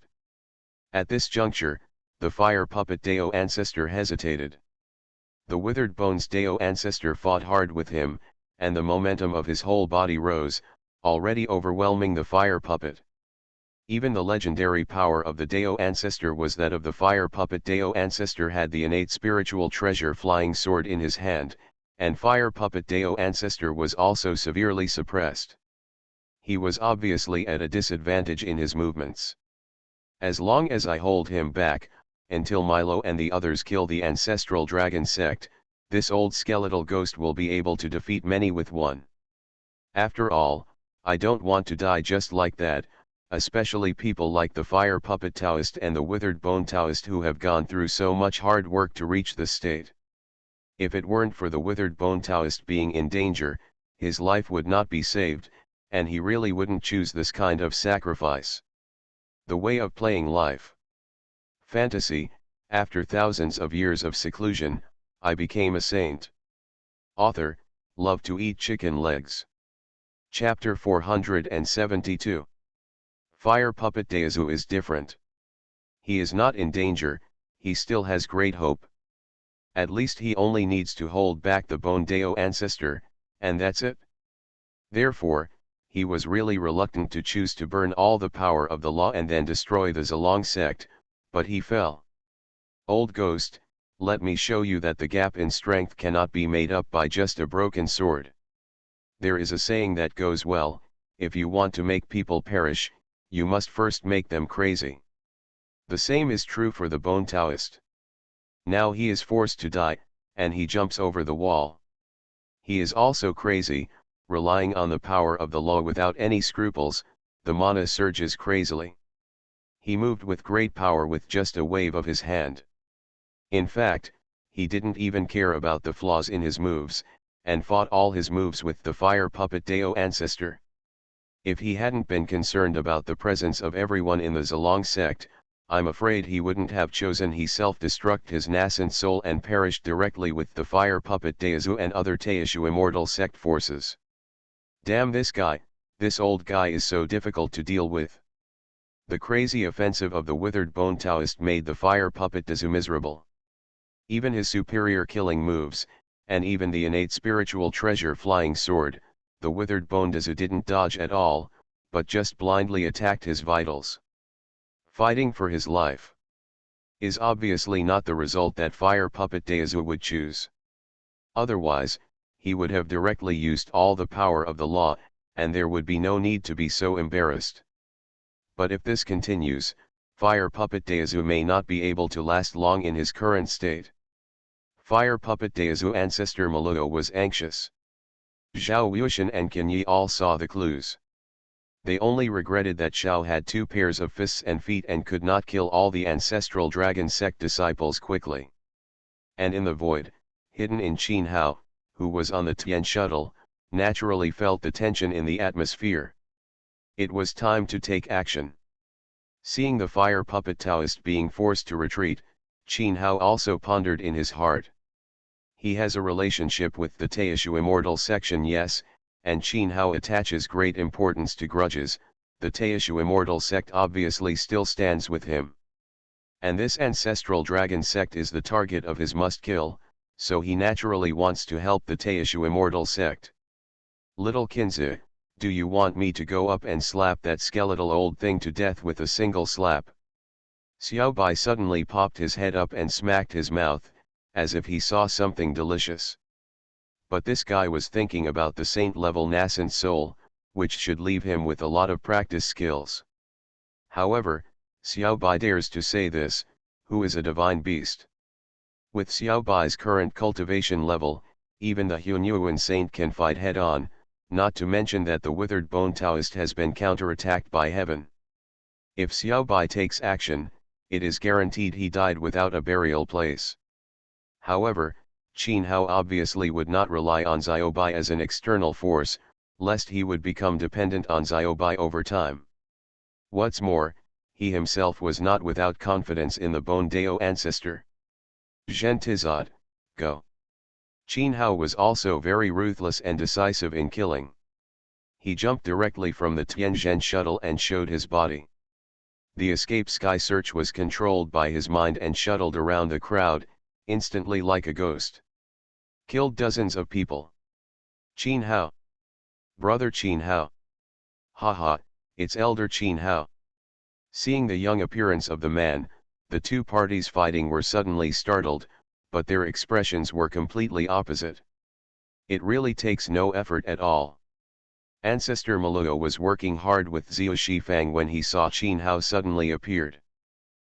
At this juncture, the fire puppet Dao ancestor hesitated. The withered bones Dao ancestor fought hard with him, and the momentum of his whole body rose, already overwhelming the fire puppet. Even the legendary power of the Dao ancestor was that of the fire puppet Dao ancestor had the innate spiritual treasure flying sword in his hand, and fire puppet Dao ancestor was also severely suppressed. He was obviously at a disadvantage in his movements. As long as I hold him back, until Milo and the others kill the ancestral dragon sect, this old skeletal ghost will be able to defeat many with one. After all, I don't want to die just like that, especially people like the fire puppet Taoist and the withered bone Taoist who have gone through so much hard work to reach this state. If it weren't for the withered bone Taoist being in danger, his life would not be saved, and he really wouldn't choose this kind of sacrifice. The way of playing life. Fantasy. After thousands of years of seclusion, I became a saint. Author, love to eat chicken legs. Chapter 472. Fire puppet Daesu is different. He is not in danger, he still has great hope. At least he only needs to hold back the bone Dao ancestor, and that's it. Therefore, he was really reluctant to choose to burn all the power of the law and then destroy the Zalong sect, but he fell. Old ghost, let me show you that the gap in strength cannot be made up by just a broken sword. There is a saying that goes well, if you want to make people perish, you must first make them crazy. The same is true for the bone Taoist. Now he is forced to die, and he jumps over the wall. He is also crazy, relying on the power of the law without any scruples. The mana surges crazily. He moved with great power with just a wave of his hand. In fact, he didn't even care about the flaws in his moves, and fought all his moves with the fire puppet Dao ancestor. If he hadn't been concerned about the presence of everyone in the Zalong sect, I'm afraid he wouldn't have chosen he self-destruct his nascent soul and perished directly with the fire puppet Daezu and other Taishu immortal sect forces. Damn this guy, this old guy is so difficult to deal with. The crazy offensive of the withered bone Taoist made the fire puppet Daezu miserable. Even his superior killing moves, and even the innate spiritual treasure flying sword, the withered bone Daezu didn't dodge at all, but just blindly attacked his vitals. Fighting for his life is obviously not the result that fire puppet Daezu would choose. Otherwise, he would have directly used all the power of the law, and there would be no need to be so embarrassed. But if this continues, fire puppet Daezu may not be able to last long in his current state. Fire puppet Daezu ancestor Maluo was anxious. Zhao Wuxian and Qin Yi all saw the clues. They only regretted that Xiao had 2 pairs of fists and feet and could not kill all the ancestral dragon sect disciples quickly. And in the void, hidden in Qin Hao, who was on the Tian shuttle, naturally felt the tension in the atmosphere. It was time to take action. Seeing the fire puppet Taoist being forced to retreat, Qin Hao also pondered in his heart. He has a relationship with the Taishu immortal section, yes, and Qin Hao attaches great importance to grudges. The Taishu immortal sect obviously still stands with him. And this ancestral dragon sect is the target of his must-kill, so he naturally wants to help the Taishu immortal sect. Little Kinzi, do you want me to go up and slap that skeletal old thing to death with a single slap? Xiao Bai suddenly popped his head up and smacked his mouth, as if he saw something delicious. But this guy was thinking about the saint-level nascent soul, which should leave him with a lot of practice skills. However, Xiao Bai dares to say this, who is a divine beast. With Xiao Bai's current cultivation level, even the Hunyuan saint can fight head-on, not to mention that the withered bone Taoist has been counterattacked by heaven. If Xiao Bai takes action, it is guaranteed he died without a burial place. However, Qin Hao obviously would not rely on Xiao Bai as an external force, lest he would become dependent on Xiao Bai over time. What's more, he himself was not without confidence in the Bone Dao ancestor. Zhen Tizad, go. Qin Hao was also very ruthless and decisive in killing. He jumped directly from the Tianzhen shuttle and showed his body. The escape sky search was controlled by his mind and shuttled around the crowd, instantly like a ghost. Killed dozens of people. Qin Hao. Brother Qin Hao. Haha, it's Elder Qin Hao. Seeing the young appearance of the man, the 2 parties fighting were suddenly startled, but their expressions were completely opposite. It really takes no effort at all. Ancestor Maluo was working hard with Xiao Shifang when he saw Qin Hao suddenly appeared.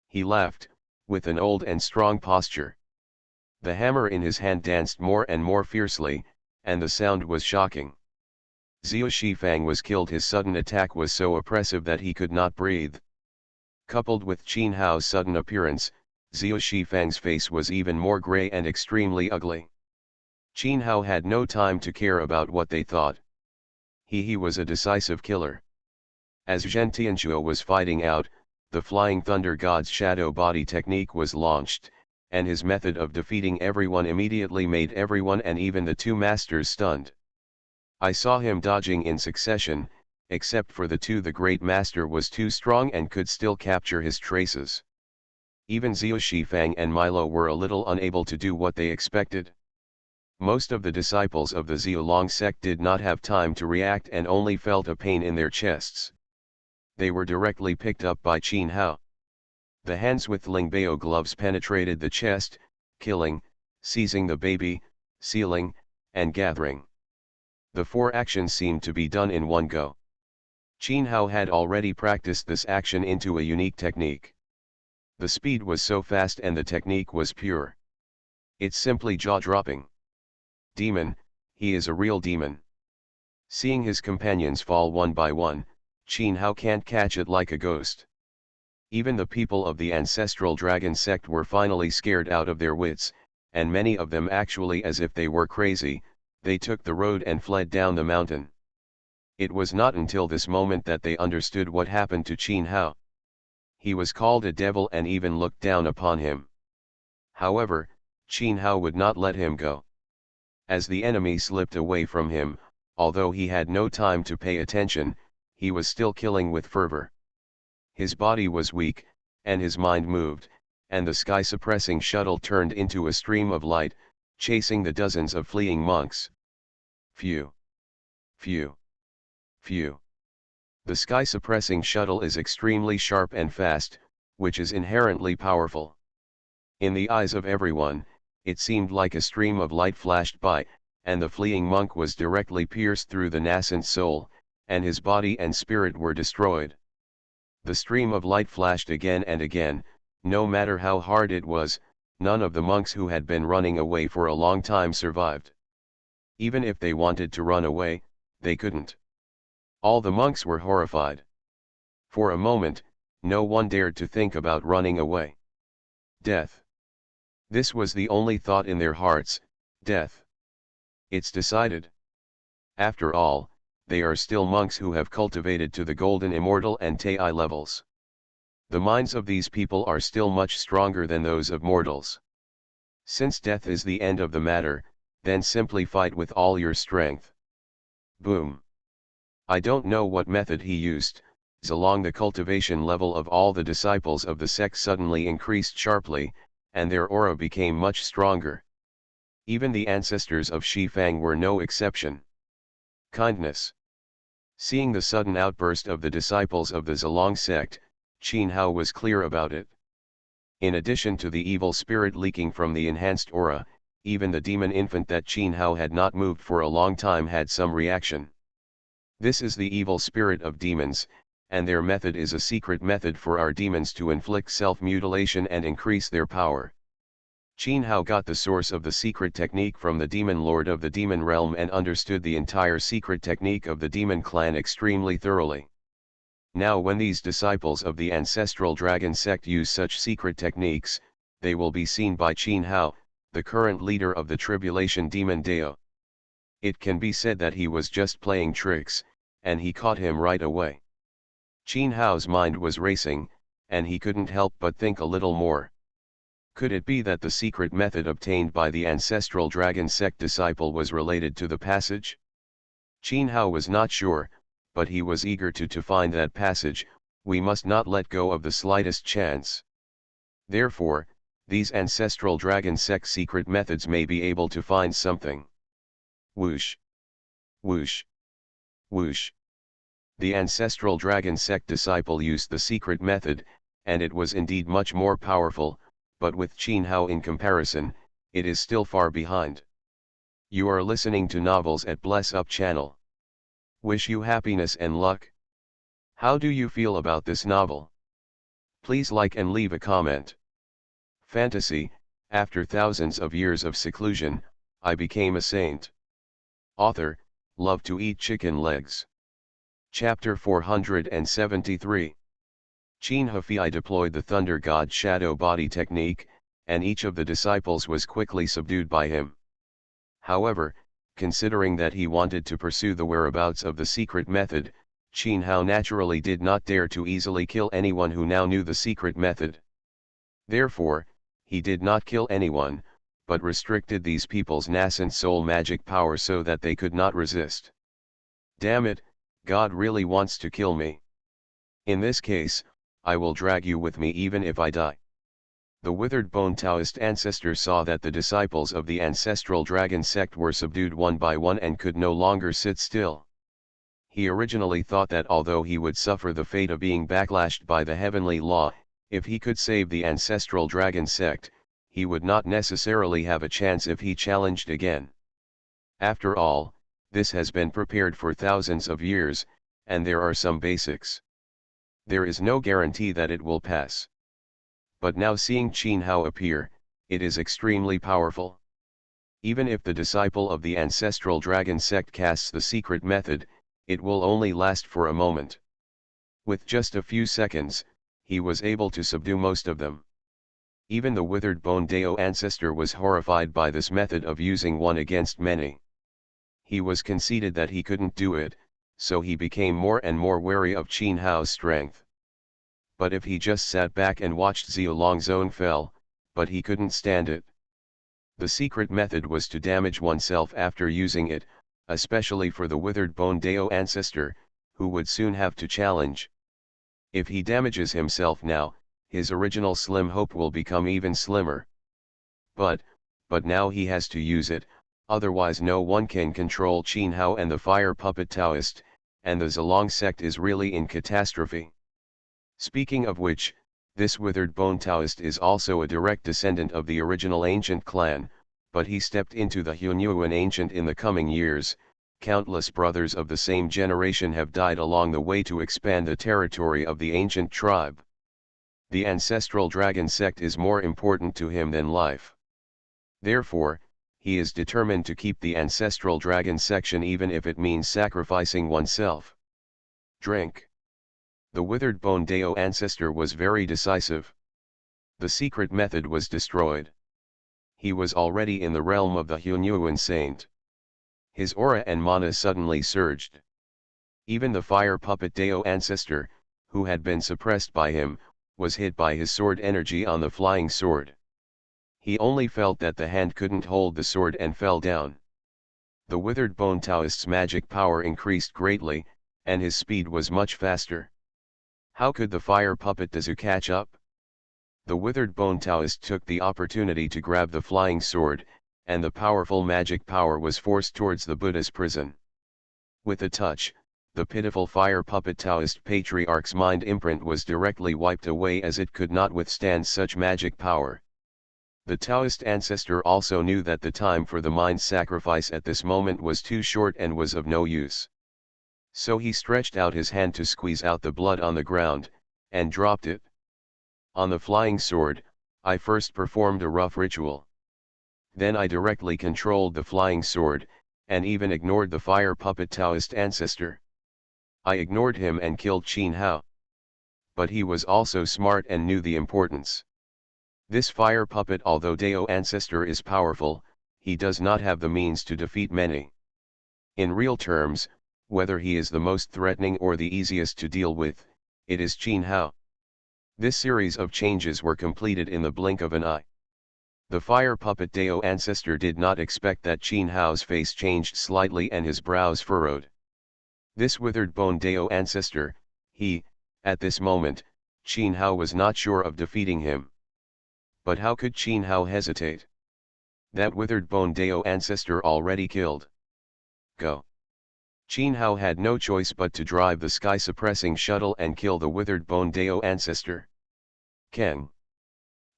He laughed, with an old and strong posture. The hammer in his hand danced more and more fiercely, and the sound was shocking. Xiao Shifang was killed. His sudden attack was so oppressive that he could not breathe. Coupled with Qin Hao's sudden appearance, Xiao Shifang's face was even more grey and extremely ugly. Qin Hao had no time to care about what they thought. He was a decisive killer. As Zhen Tianzhuo was fighting out, the Flying Thunder God's shadow body technique was launched, and his method of defeating everyone immediately made everyone and even the 2 masters stunned. I saw him dodging in succession, except for the 2. The great master was too strong and could still capture his traces. Even Xiao Shifang and Milo were a little unable to do what they expected. Most of the disciples of the Xiaolong sect did not have time to react and only felt a pain in their chests. They were directly picked up by Qin Hao. The hands with Lingbao gloves penetrated the chest, killing, seizing the baby, sealing, and gathering. The 4 actions seemed to be done in one go. Qin Hao had already practiced this action into a unique technique. The speed was so fast and the technique was pure. It's simply jaw-dropping. Demon, he is a real demon. Seeing his companions fall one by one, Qin Hao can't catch it like a ghost. Even the people of the ancestral dragon sect were finally scared out of their wits, and many of them actually as if they were crazy, they took the road and fled down the mountain. It was not until this moment that they understood what happened to Qin Hao. He was called a devil and even looked down upon him. However, Qin Hao would not let him go. As the enemy slipped away from him, although he had no time to pay attention, he was still killing with fervor. His body was weak, and his mind moved, and the sky-suppressing shuttle turned into a stream of light, chasing the dozens of fleeing monks. Phew! Phew! Phew! The sky-suppressing shuttle is extremely sharp and fast, which is inherently powerful. In the eyes of everyone, it seemed like a stream of light flashed by, and the fleeing monk was directly pierced through the nascent soul, and his body and spirit were destroyed. The stream of light flashed again and again. No matter how hard it was, none of the monks who had been running away for a long time survived. Even if they wanted to run away, they couldn't. All the monks were horrified. For a moment, no one dared to think about running away. Death. This was the only thought in their hearts, death. It's decided. After all, they are still monks who have cultivated to the golden immortal and Tei levels. The minds of these people are still much stronger than those of mortals. Since death is the end of the matter, then simply fight with all your strength. Boom. I don't know what method he used, along the cultivation level of all the disciples of the sect suddenly increased sharply, and their aura became much stronger. Even the ancestors of Shi Fang were no exception. Kindness. Seeing the sudden outburst of the disciples of the Zilong sect, Qin Hao was clear about it. In addition to the evil spirit leaking from the enhanced aura, even the demon infant that Qin Hao had not moved for a long time had some reaction. This is the evil spirit of demons, and their method is a secret method for our demons to inflict self-mutilation and increase their power. Qin Hao got the source of the secret technique from the demon lord of the demon realm and understood the entire secret technique of the demon clan extremely thoroughly. Now when these disciples of the ancestral dragon sect use such secret techniques, they will be seen by Qin Hao, the current leader of the tribulation demon Dao. It can be said that he was just playing tricks, and he caught him right away. Qin Hao's mind was racing, and he couldn't help but think a little more. Could it be that the secret method obtained by the ancestral dragon sect disciple was related to the passage? Qin Hao was not sure, but he was eager to find that passage. We must not let go of the slightest chance. Therefore, these ancestral dragon sect secret methods may be able to find something. Whoosh! Whoosh! Whoosh! The ancestral dragon sect disciple used the secret method, and it was indeed much more powerful, but with Qin Hao in comparison, it is still far behind. You are listening to Novels at Bless Up channel. Wish you happiness and luck. How do you feel about this novel? Please like and leave a comment. Fantasy, after thousands of years of seclusion, I became a saint. Author, love to eat chicken legs. Chapter 473. Qin Hafei deployed the Thunder God Shadow Body technique, and each of the disciples was quickly subdued by him. However, considering that he wanted to pursue the whereabouts of the secret method, Qin Hao naturally did not dare to easily kill anyone who now knew the secret method. Therefore, he did not kill anyone, but restricted these people's nascent soul magic power so that they could not resist. Damn it, God really wants to kill me. In this case, I will drag you with me even if I die. The withered bone Taoist ancestor saw that the disciples of the ancestral dragon sect were subdued one by one and could no longer sit still. He originally thought that although he would suffer the fate of being backlashed by the heavenly law, if he could save the ancestral dragon sect, he would not necessarily have a chance if he challenged again. After all, this has been prepared for thousands of years, and there are some basics. There is no guarantee that it will pass. But now seeing Qin Hao appear, it is extremely powerful. Even if the disciple of the ancestral dragon sect casts the secret method, it will only last for a moment. With just a few seconds, he was able to subdue most of them. Even the withered bone Dao ancestor was horrified by this method of using one against many. He was conceited that he couldn't do it, so he became more and more wary of Qin Hao's strength. But if he just sat back and watched Xiaolong's own fell, but he couldn't stand it. The secret method was to damage oneself after using it, especially for the withered bone Dao ancestor, who would soon have to challenge. If he damages himself now, his original slim hope will become even slimmer. But now he has to use it, otherwise no one can control Qin Hao and the fire puppet Taoist, and the Zilong sect is really in catastrophe. Speaking of which, this withered bone Taoist is also a direct descendant of the original ancient clan, but he stepped into the Hunyuan ancient in the coming years. Countless brothers of the same generation have died along the way to expand the territory of the ancient tribe. The ancestral dragon sect is more important to him than life. Therefore, he is determined to keep the ancestral dragon section even if it means sacrificing oneself. Drink. The withered bone Dao ancestor was very decisive. The secret method was destroyed. He was already in the realm of the Hunyuan saint. His aura and mana suddenly surged. Even the fire puppet Dao ancestor, who had been suppressed by him, was hit by his sword energy on the flying sword. He only felt that the hand couldn't hold the sword and fell down. The withered bone Taoist's magic power increased greatly, and his speed was much faster. How could the fire puppet Dazu catch up? The withered bone Taoist took the opportunity to grab the flying sword, and the powerful magic power was forced towards the Buddha's prison. With a touch, the pitiful fire puppet Taoist patriarch's mind imprint was directly wiped away as it could not withstand such magic power. The Taoist ancestor also knew that the time for the mind sacrifice at this moment was too short and was of no use. So he stretched out his hand to squeeze out the blood on the ground, and dropped it. On the flying sword, I first performed a rough ritual. Then I directly controlled the flying sword, and even ignored the fire puppet Taoist ancestor. I ignored him and killed Qin Hao. But he was also smart and knew the importance. This fire puppet, although Dao ancestor is powerful, he does not have the means to defeat many. In real terms, whether he is the most threatening or the easiest to deal with, it is Qin Hao. This series of changes were completed in the blink of an eye. The fire puppet Dao ancestor did not expect that Qin Hao's face changed slightly and his brows furrowed. This withered bone Dao ancestor, at this moment, Qin Hao was not sure of defeating him. But how could Qin Hao hesitate? That withered bone Dao ancestor already killed. Go. Qin Hao had no choice but to drive the sky-suppressing shuttle and kill the withered bone Dao ancestor. Kang.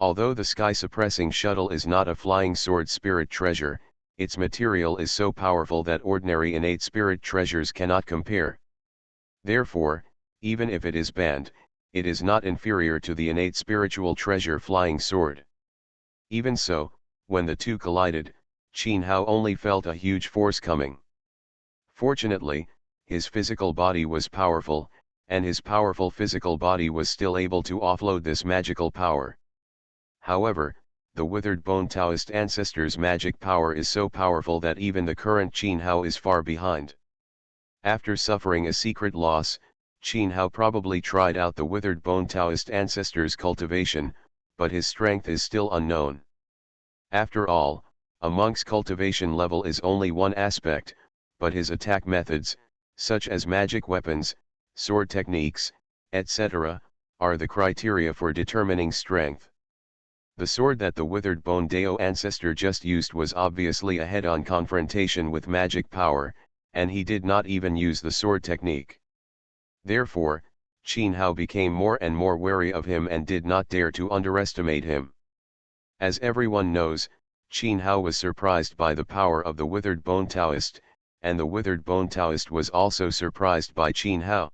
Although the sky-suppressing shuttle is not a flying sword spirit treasure, its material is so powerful that ordinary innate spirit treasures cannot compare. Therefore, even if it is banned, it is not inferior to the innate spiritual treasure flying sword. Even so, when the two collided, Qin Hao only felt a huge force coming. Fortunately, his physical body was powerful, and his powerful physical body was still able to offload this magical power. However, the withered bone Taoist ancestor's magic power is so powerful that even the current Qin Hao is far behind. After suffering a secret loss, Qin Hao probably tried out the withered bone Taoist ancestor's cultivation, but his strength is still unknown. After all, a monk's cultivation level is only one aspect, but his attack methods, such as magic weapons, sword techniques, etc., are the criteria for determining strength. The sword that the withered bone Dao ancestor just used was obviously a head-on confrontation with magic power, and he did not even use the sword technique. Therefore, Qin Hao became more and more wary of him and did not dare to underestimate him. As everyone knows, Qin Hao was surprised by the power of the withered bone Taoist, and the withered bone Taoist was also surprised by Qin Hao.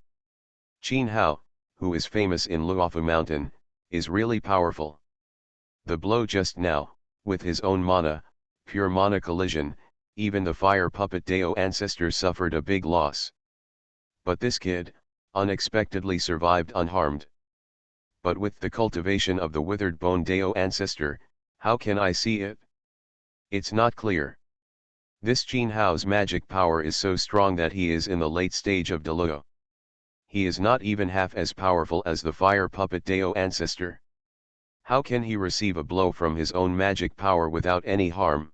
Qin Hao, who is famous in Luofu Mountain, is really powerful. The blow just now, with his own mana, pure mana collision, even the fire puppet Dao ancestor suffered a big loss. But this kid, unexpectedly survived unharmed. But with the cultivation of the withered bone Dao ancestor, how can I see it? It's not clear. This Qin Hao's magic power is so strong that he is in the late stage of Deluo. He is not even half as powerful as the fire puppet Dao ancestor. How can he receive a blow from his own magic power without any harm?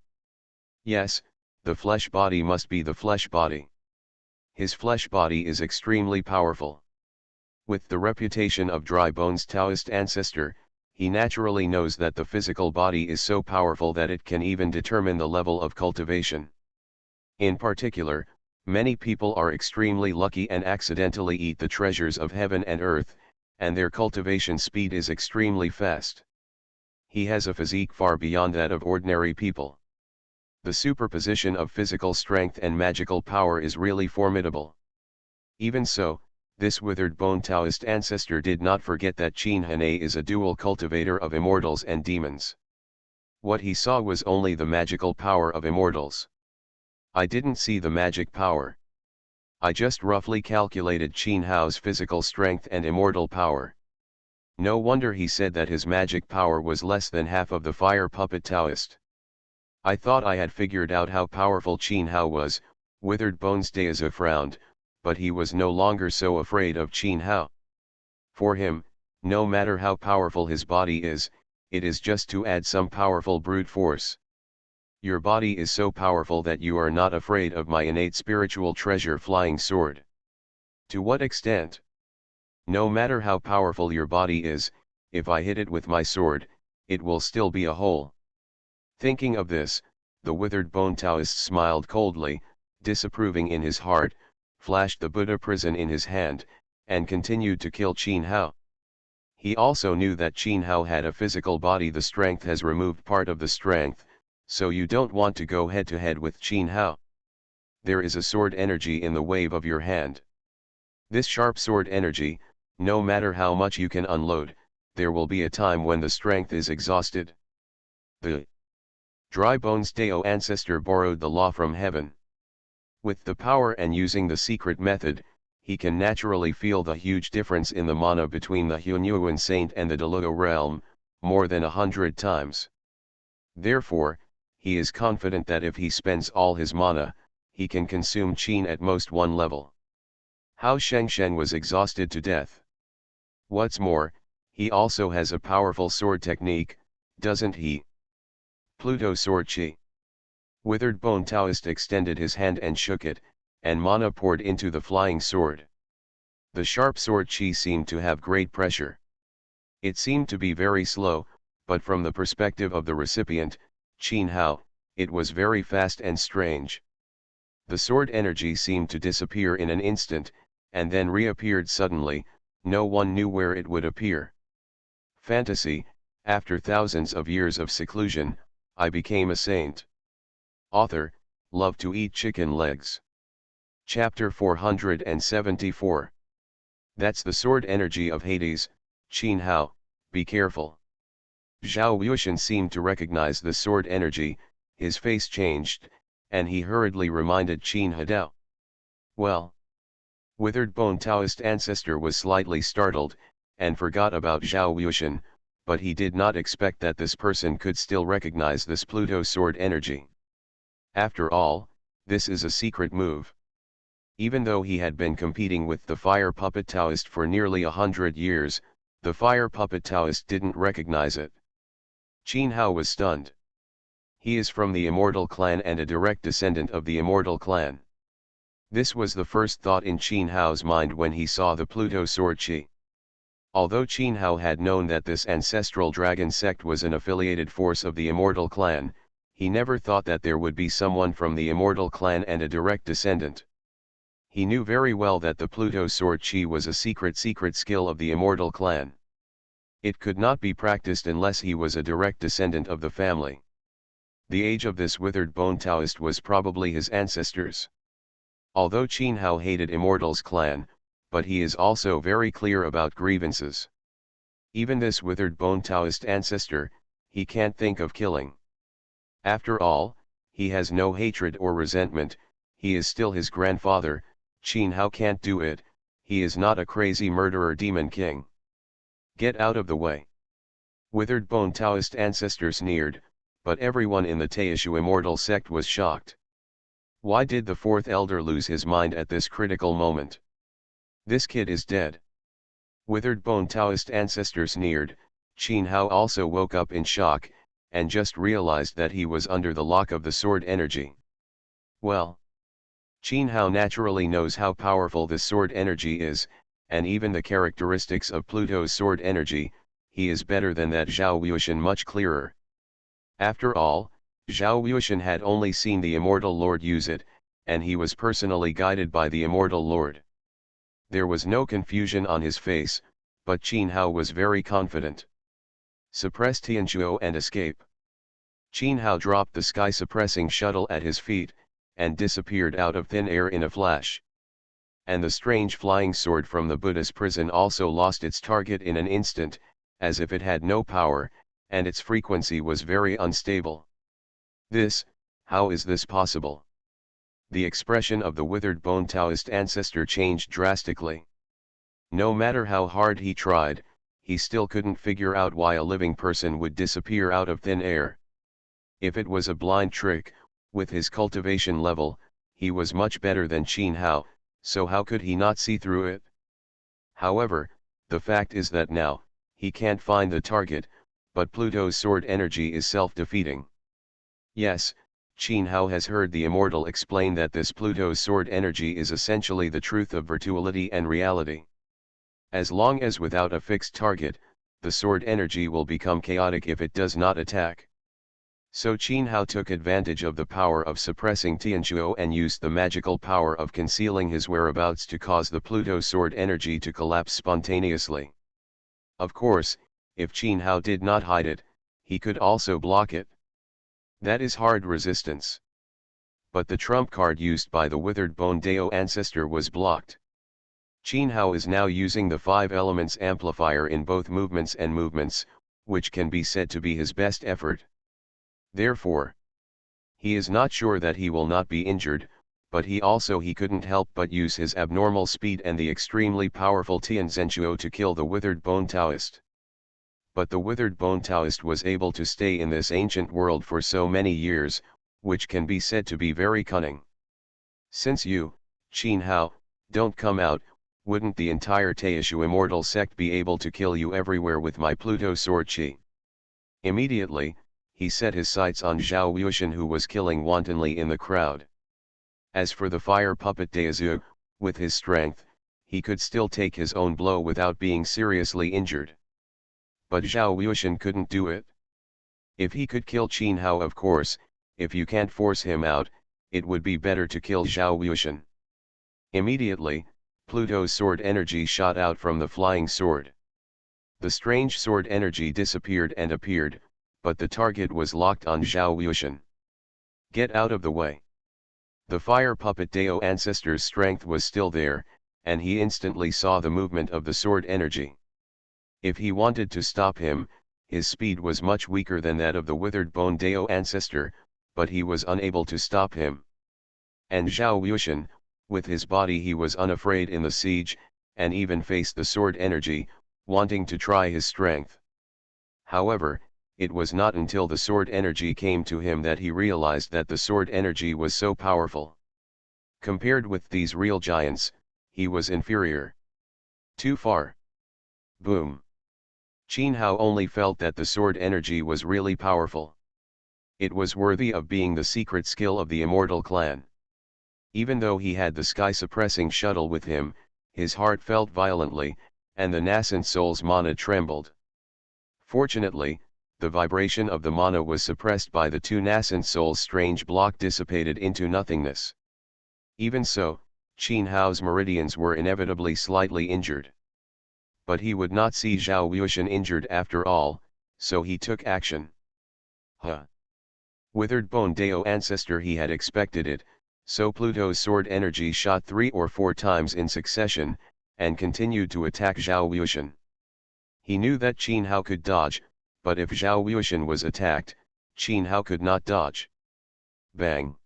Yes, the flesh body must be the flesh body. His flesh body is extremely powerful. With the reputation of dry bones Taoist ancestor, he naturally knows that the physical body is so powerful that it can even determine the level of cultivation. In particular, many people are extremely lucky and accidentally eat the treasures of heaven and earth, and their cultivation speed is extremely fast. He has a physique far beyond that of ordinary people. The superposition of physical strength and magical power is really formidable. Even so, this withered bone Taoist ancestor did not forget that Qin Hanei is a dual cultivator of immortals and demons. What he saw was only the magical power of immortals. I didn't see the magic power. I just roughly calculated Qin Hao's physical strength and immortal power. No wonder he said that his magic power was less than half of the fire puppet Taoist. I thought I had figured out how powerful Qin Hao was. Withered Bones Daozi frowned, but he was no longer so afraid of Qin Hao. For him, no matter how powerful his body is, it is just to add some powerful brute force. Your body is so powerful that you are not afraid of my innate spiritual treasure flying sword. To what extent? No matter how powerful your body is, if I hit it with my sword, it will still be a hole. Thinking of this, the withered bone Taoist smiled coldly, disapproving in his heart, flashed the Buddha prison in his hand, and continued to kill Qin Hao. He also knew that Qin Hao had a physical body. The strength has removed part of the strength, so you don't want to go head to head with Qin Hao. There is a sword energy in the wave of your hand. This sharp sword energy, no matter how much you can unload, there will be a time when the strength is exhausted. The Dry Bones Dao ancestor borrowed the law from heaven. With the power and using the secret method, he can naturally feel the huge difference in the mana between the Hunyuan saint and the Deluo realm, more than 100 times. Therefore, he is confident that if he spends all his mana, he can consume Qin at most one level. Hao Shengsheng was exhausted to death. What's more, he also has a powerful sword technique, doesn't he? Pluto Sword Qi. Withered Bone Taoist extended his hand and shook it, and mana poured into the flying sword. The sharp sword Qi seemed to have great pressure. It seemed to be very slow, but from the perspective of the recipient, Qin Hao, it was very fast and strange. The sword energy seemed to disappear in an instant, and then reappeared suddenly. No one knew where it would appear. Fantasy. After thousands of years of seclusion, I became a saint. Author, Love to Eat Chicken Legs. Chapter 474. That's the sword energy of Hades, Qin Hao, be careful. Zhao Wuxian seemed to recognize the sword energy, his face changed, and he hurriedly reminded Qin Hadao. Well? Withered Bone Taoist ancestor was slightly startled, and forgot about Zhao Wuxian, but he did not expect that this person could still recognize this Pluto sword energy. After all, this is a secret move. Even though he had been competing with the fire puppet Taoist for nearly 100 years, the fire puppet Taoist didn't recognize it. Qin Hao was stunned. He is from the Immortal Clan and a direct descendant of the Immortal Clan. This was the first thought in Qin Hao's mind when he saw the Pluto sword Qi. Although Qin Hao had known that this ancestral dragon sect was an affiliated force of the Immortal Clan, he never thought that there would be someone from the Immortal Clan and a direct descendant. He knew very well that the Pluto sword Qi was a secret skill of the Immortal Clan. It could not be practiced unless he was a direct descendant of the family. The age of this withered bone Taoist was probably his ancestors. Although Qin Hao hated Immortal's clan, but he is also very clear about grievances. Even this withered bone Taoist ancestor, he can't think of killing. After all, he has no hatred or resentment, he is still his grandfather. Qin Hao can't do it, he is not a crazy murderer demon king. Get out of the way. Withered bone Taoist ancestor sneered, but everyone in the Taishu immortal sect was shocked. Why did the fourth elder lose his mind at this critical moment? This kid is dead. Withered bone Taoist ancestor sneered. Qin Hao also woke up in shock, and just realized that he was under the lock of the sword energy. Well, Qin Hao naturally knows how powerful the sword energy is, and even the characteristics of Pluto's sword energy, he is better than that Zhao Wuxian much clearer. After all, Zhao Wuxian had only seen the Immortal Lord use it, and he was personally guided by the Immortal Lord. There was no confusion on his face, but Qin Hao was very confident. Suppress Tianquo and escape. Qin Hao dropped the sky-suppressing shuttle at his feet, and disappeared out of thin air in a flash. And the strange flying sword from the Buddha's prison also lost its target in an instant, as if it had no power, and its frequency was very unstable. How is this possible? The expression of the withered bone Taoist ancestor changed drastically. No matter how hard he tried, he still couldn't figure out why a living person would disappear out of thin air. If it was a blind trick, with his cultivation level, he was much better than Qin Hao, so how could he not see through it? However, the fact is that now, he can't find the target, but Pluto's sword energy is self-defeating. Yes, Qin Hao has heard the Immortal explain that this Pluto's sword energy is essentially the truth of virtuality and reality. As long as without a fixed target, the sword energy will become chaotic if it does not attack. So Qin Hao took advantage of the power of suppressing Tianquo and used the magical power of concealing his whereabouts to cause the Pluto sword energy to collapse spontaneously. Of course, if Qin Hao did not hide it, he could also block it. That is hard resistance. But the trump card used by the withered bone Dao ancestor was blocked. Qin Hao is now using the 5 elements amplifier in both movements and movements, which can be said to be his best effort. Therefore, he is not sure that he will not be injured, but he couldn't help but use his abnormal speed and the extremely powerful Tianquo to kill the withered bone Taoist. But the withered bone Taoist was able to stay in this ancient world for so many years, which can be said to be very cunning. Since you, Qin Hao, don't come out, wouldn't the entire Taishu immortal sect be able to kill you everywhere with my Pluto sword chi? Immediately, he set his sights on Zhao Wuxian, who was killing wantonly in the crowd. As for the fire puppet Daozu, with his strength, he could still take his own blow without being seriously injured. But Zhao Wuxian couldn't do it. If he could kill Qin Hao, of course, if you can't force him out, it would be better to kill Zhao Wuxian. Immediately, Pluto's sword energy shot out from the flying sword. The strange sword energy disappeared and appeared, but the target was locked on Zhao Wuxian. Get out of the way. The fire puppet Dao ancestor's strength was still there, and he instantly saw the movement of the sword energy. If he wanted to stop him, his speed was much weaker than that of the withered bone Dao ancestor, but he was unable to stop him. And Zhao Wuxian, with his body he was unafraid in the siege, and even faced the sword energy, wanting to try his strength. However, it was not until the sword energy came to him that he realized that the sword energy was so powerful. Compared with these real giants, he was inferior. Too far. Boom. Qin Hao only felt that the sword energy was really powerful. It was worthy of being the secret skill of the immortal clan. Even though he had the sky-suppressing shuttle with him, his heart felt violently, and the nascent soul's mana trembled. Fortunately, the vibration of the mana was suppressed by the 2 nascent souls' strange block dissipated into nothingness. Even so, Qin Hao's meridians were inevitably slightly injured. But he would not see Zhao Wuxian injured after all, so he took action. Withered bone Dao ancestor, he had expected it, so Pluto's sword energy shot 3 or 4 times in succession, and continued to attack Zhao Wuxian. He knew that Qin Hao could dodge, but if Zhao Wuxian was attacked, Qin Hao could not dodge. Bang!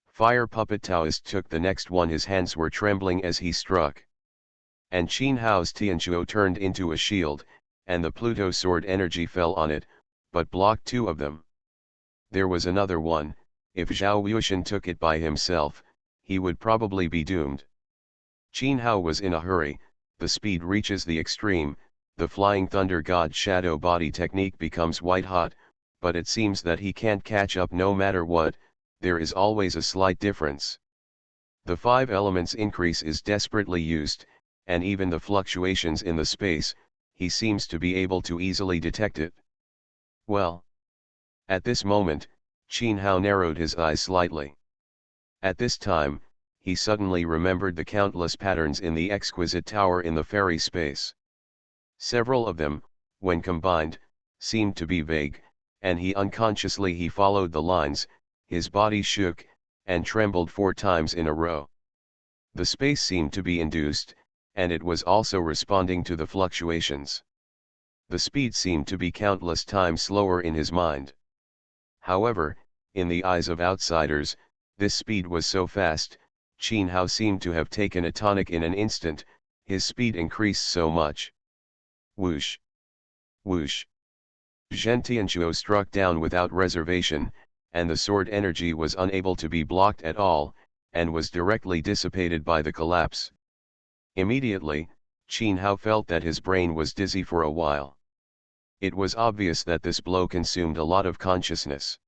Fire puppet Taoist took the next one. His hands were trembling as he struck. And Qin Hao's Tianquo turned into a shield, and the Pluto sword energy fell on it, but blocked 2 of them. There was another one. If Zhao Wuxian took it by himself, he would probably be doomed. Qin Hao was in a hurry, the speed reaches the extreme, the flying thunder god shadow body technique becomes white hot, but it seems that he can't catch up no matter what, there is always a slight difference. The 5 elements increase is desperately used, and even the fluctuations in the space, he seems to be able to easily detect it. Well. At this moment, Qin Hao narrowed his eyes slightly. At this time, he suddenly remembered the countless patterns in the exquisite tower in the fairy space. Several of them, when combined, seemed to be vague, and he unconsciously followed the lines, his body shook, and trembled 4 times in a row. The space seemed to be induced, and it was also responding to the fluctuations. The speed seemed to be countless times slower in his mind. However, in the eyes of outsiders, this speed was so fast, Qin Hao seemed to have taken a tonic in an instant, his speed increased so much. Whoosh! Whoosh! Zhen Tianchuo struck down without reservation, and the sword energy was unable to be blocked at all, and was directly dissipated by the collapse. Immediately, Qin Hao felt that his brain was dizzy for a while. It was obvious that this blow consumed a lot of consciousness.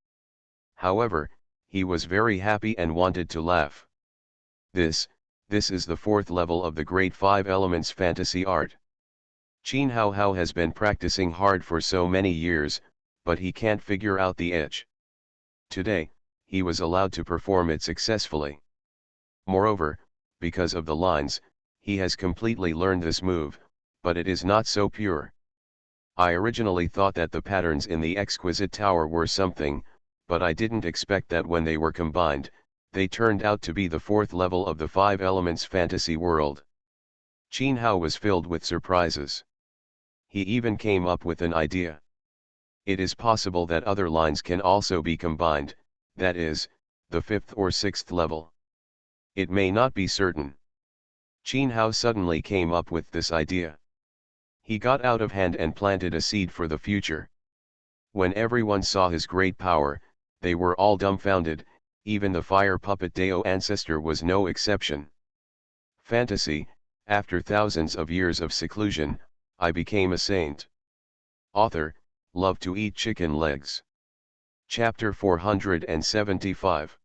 However, he was very happy and wanted to laugh. This is the 4th level of the Great 5 Elements fantasy art. Qin Hao has been practicing hard for so many years, but he can't figure out the itch. Today, he was allowed to perform it successfully. Moreover, because of the lines, he has completely learned this move, but it is not so pure. I originally thought that the patterns in the exquisite tower were something, but I didn't expect that when they were combined, they turned out to be the 4th level of the 5 elements fantasy world. Qin Hao was filled with surprises. He even came up with an idea. It is possible that other lines can also be combined, that is, the 5th or 6th level. It may not be certain. Qin Hao suddenly came up with this idea. He got out of hand and planted a seed for the future. When everyone saw his great power, they were all dumbfounded, even the fire puppet Dao ancestor was no exception. Fantasy, after thousands of years of seclusion, I became a saint. Author, love to eat chicken legs. Chapter 475.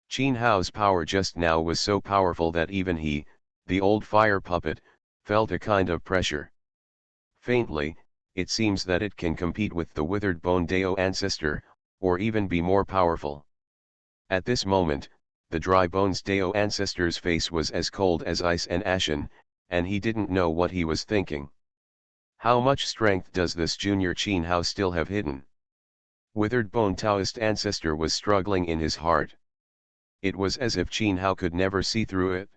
Qin Hao's power just now was so powerful that even he, the old fire puppet, felt a kind of pressure. Faintly, it seems that it can compete with the withered bone Dao ancestor, or even be more powerful. At this moment, the dry bones Dao ancestor's face was as cold as ice and ashen, and he didn't know what he was thinking. How much strength does this junior Qin Hao still have hidden? Withered bone Taoist ancestor was struggling in his heart. It was as if Qin Hao could never see through it.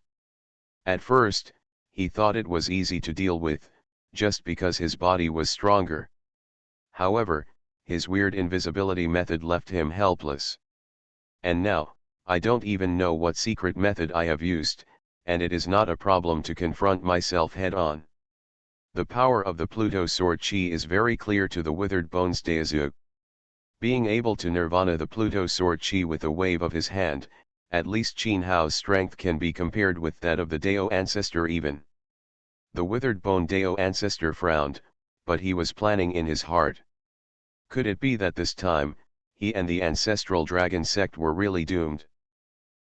At first, he thought it was easy to deal with, just because his body was stronger. However, his weird invisibility method left him helpless. And now, I don't even know what secret method I have used, and it is not a problem to confront myself head-on. The power of the Pluto sword chi is very clear to the withered bones Daozu. Being able to nirvana the Pluto sword chi with a wave of his hand, at least Qin Hao's strength can be compared with that of the Dao ancestor even. The withered bone Dao ancestor frowned, but he was planning in his heart. Could it be that this time, he and the ancestral dragon sect were really doomed?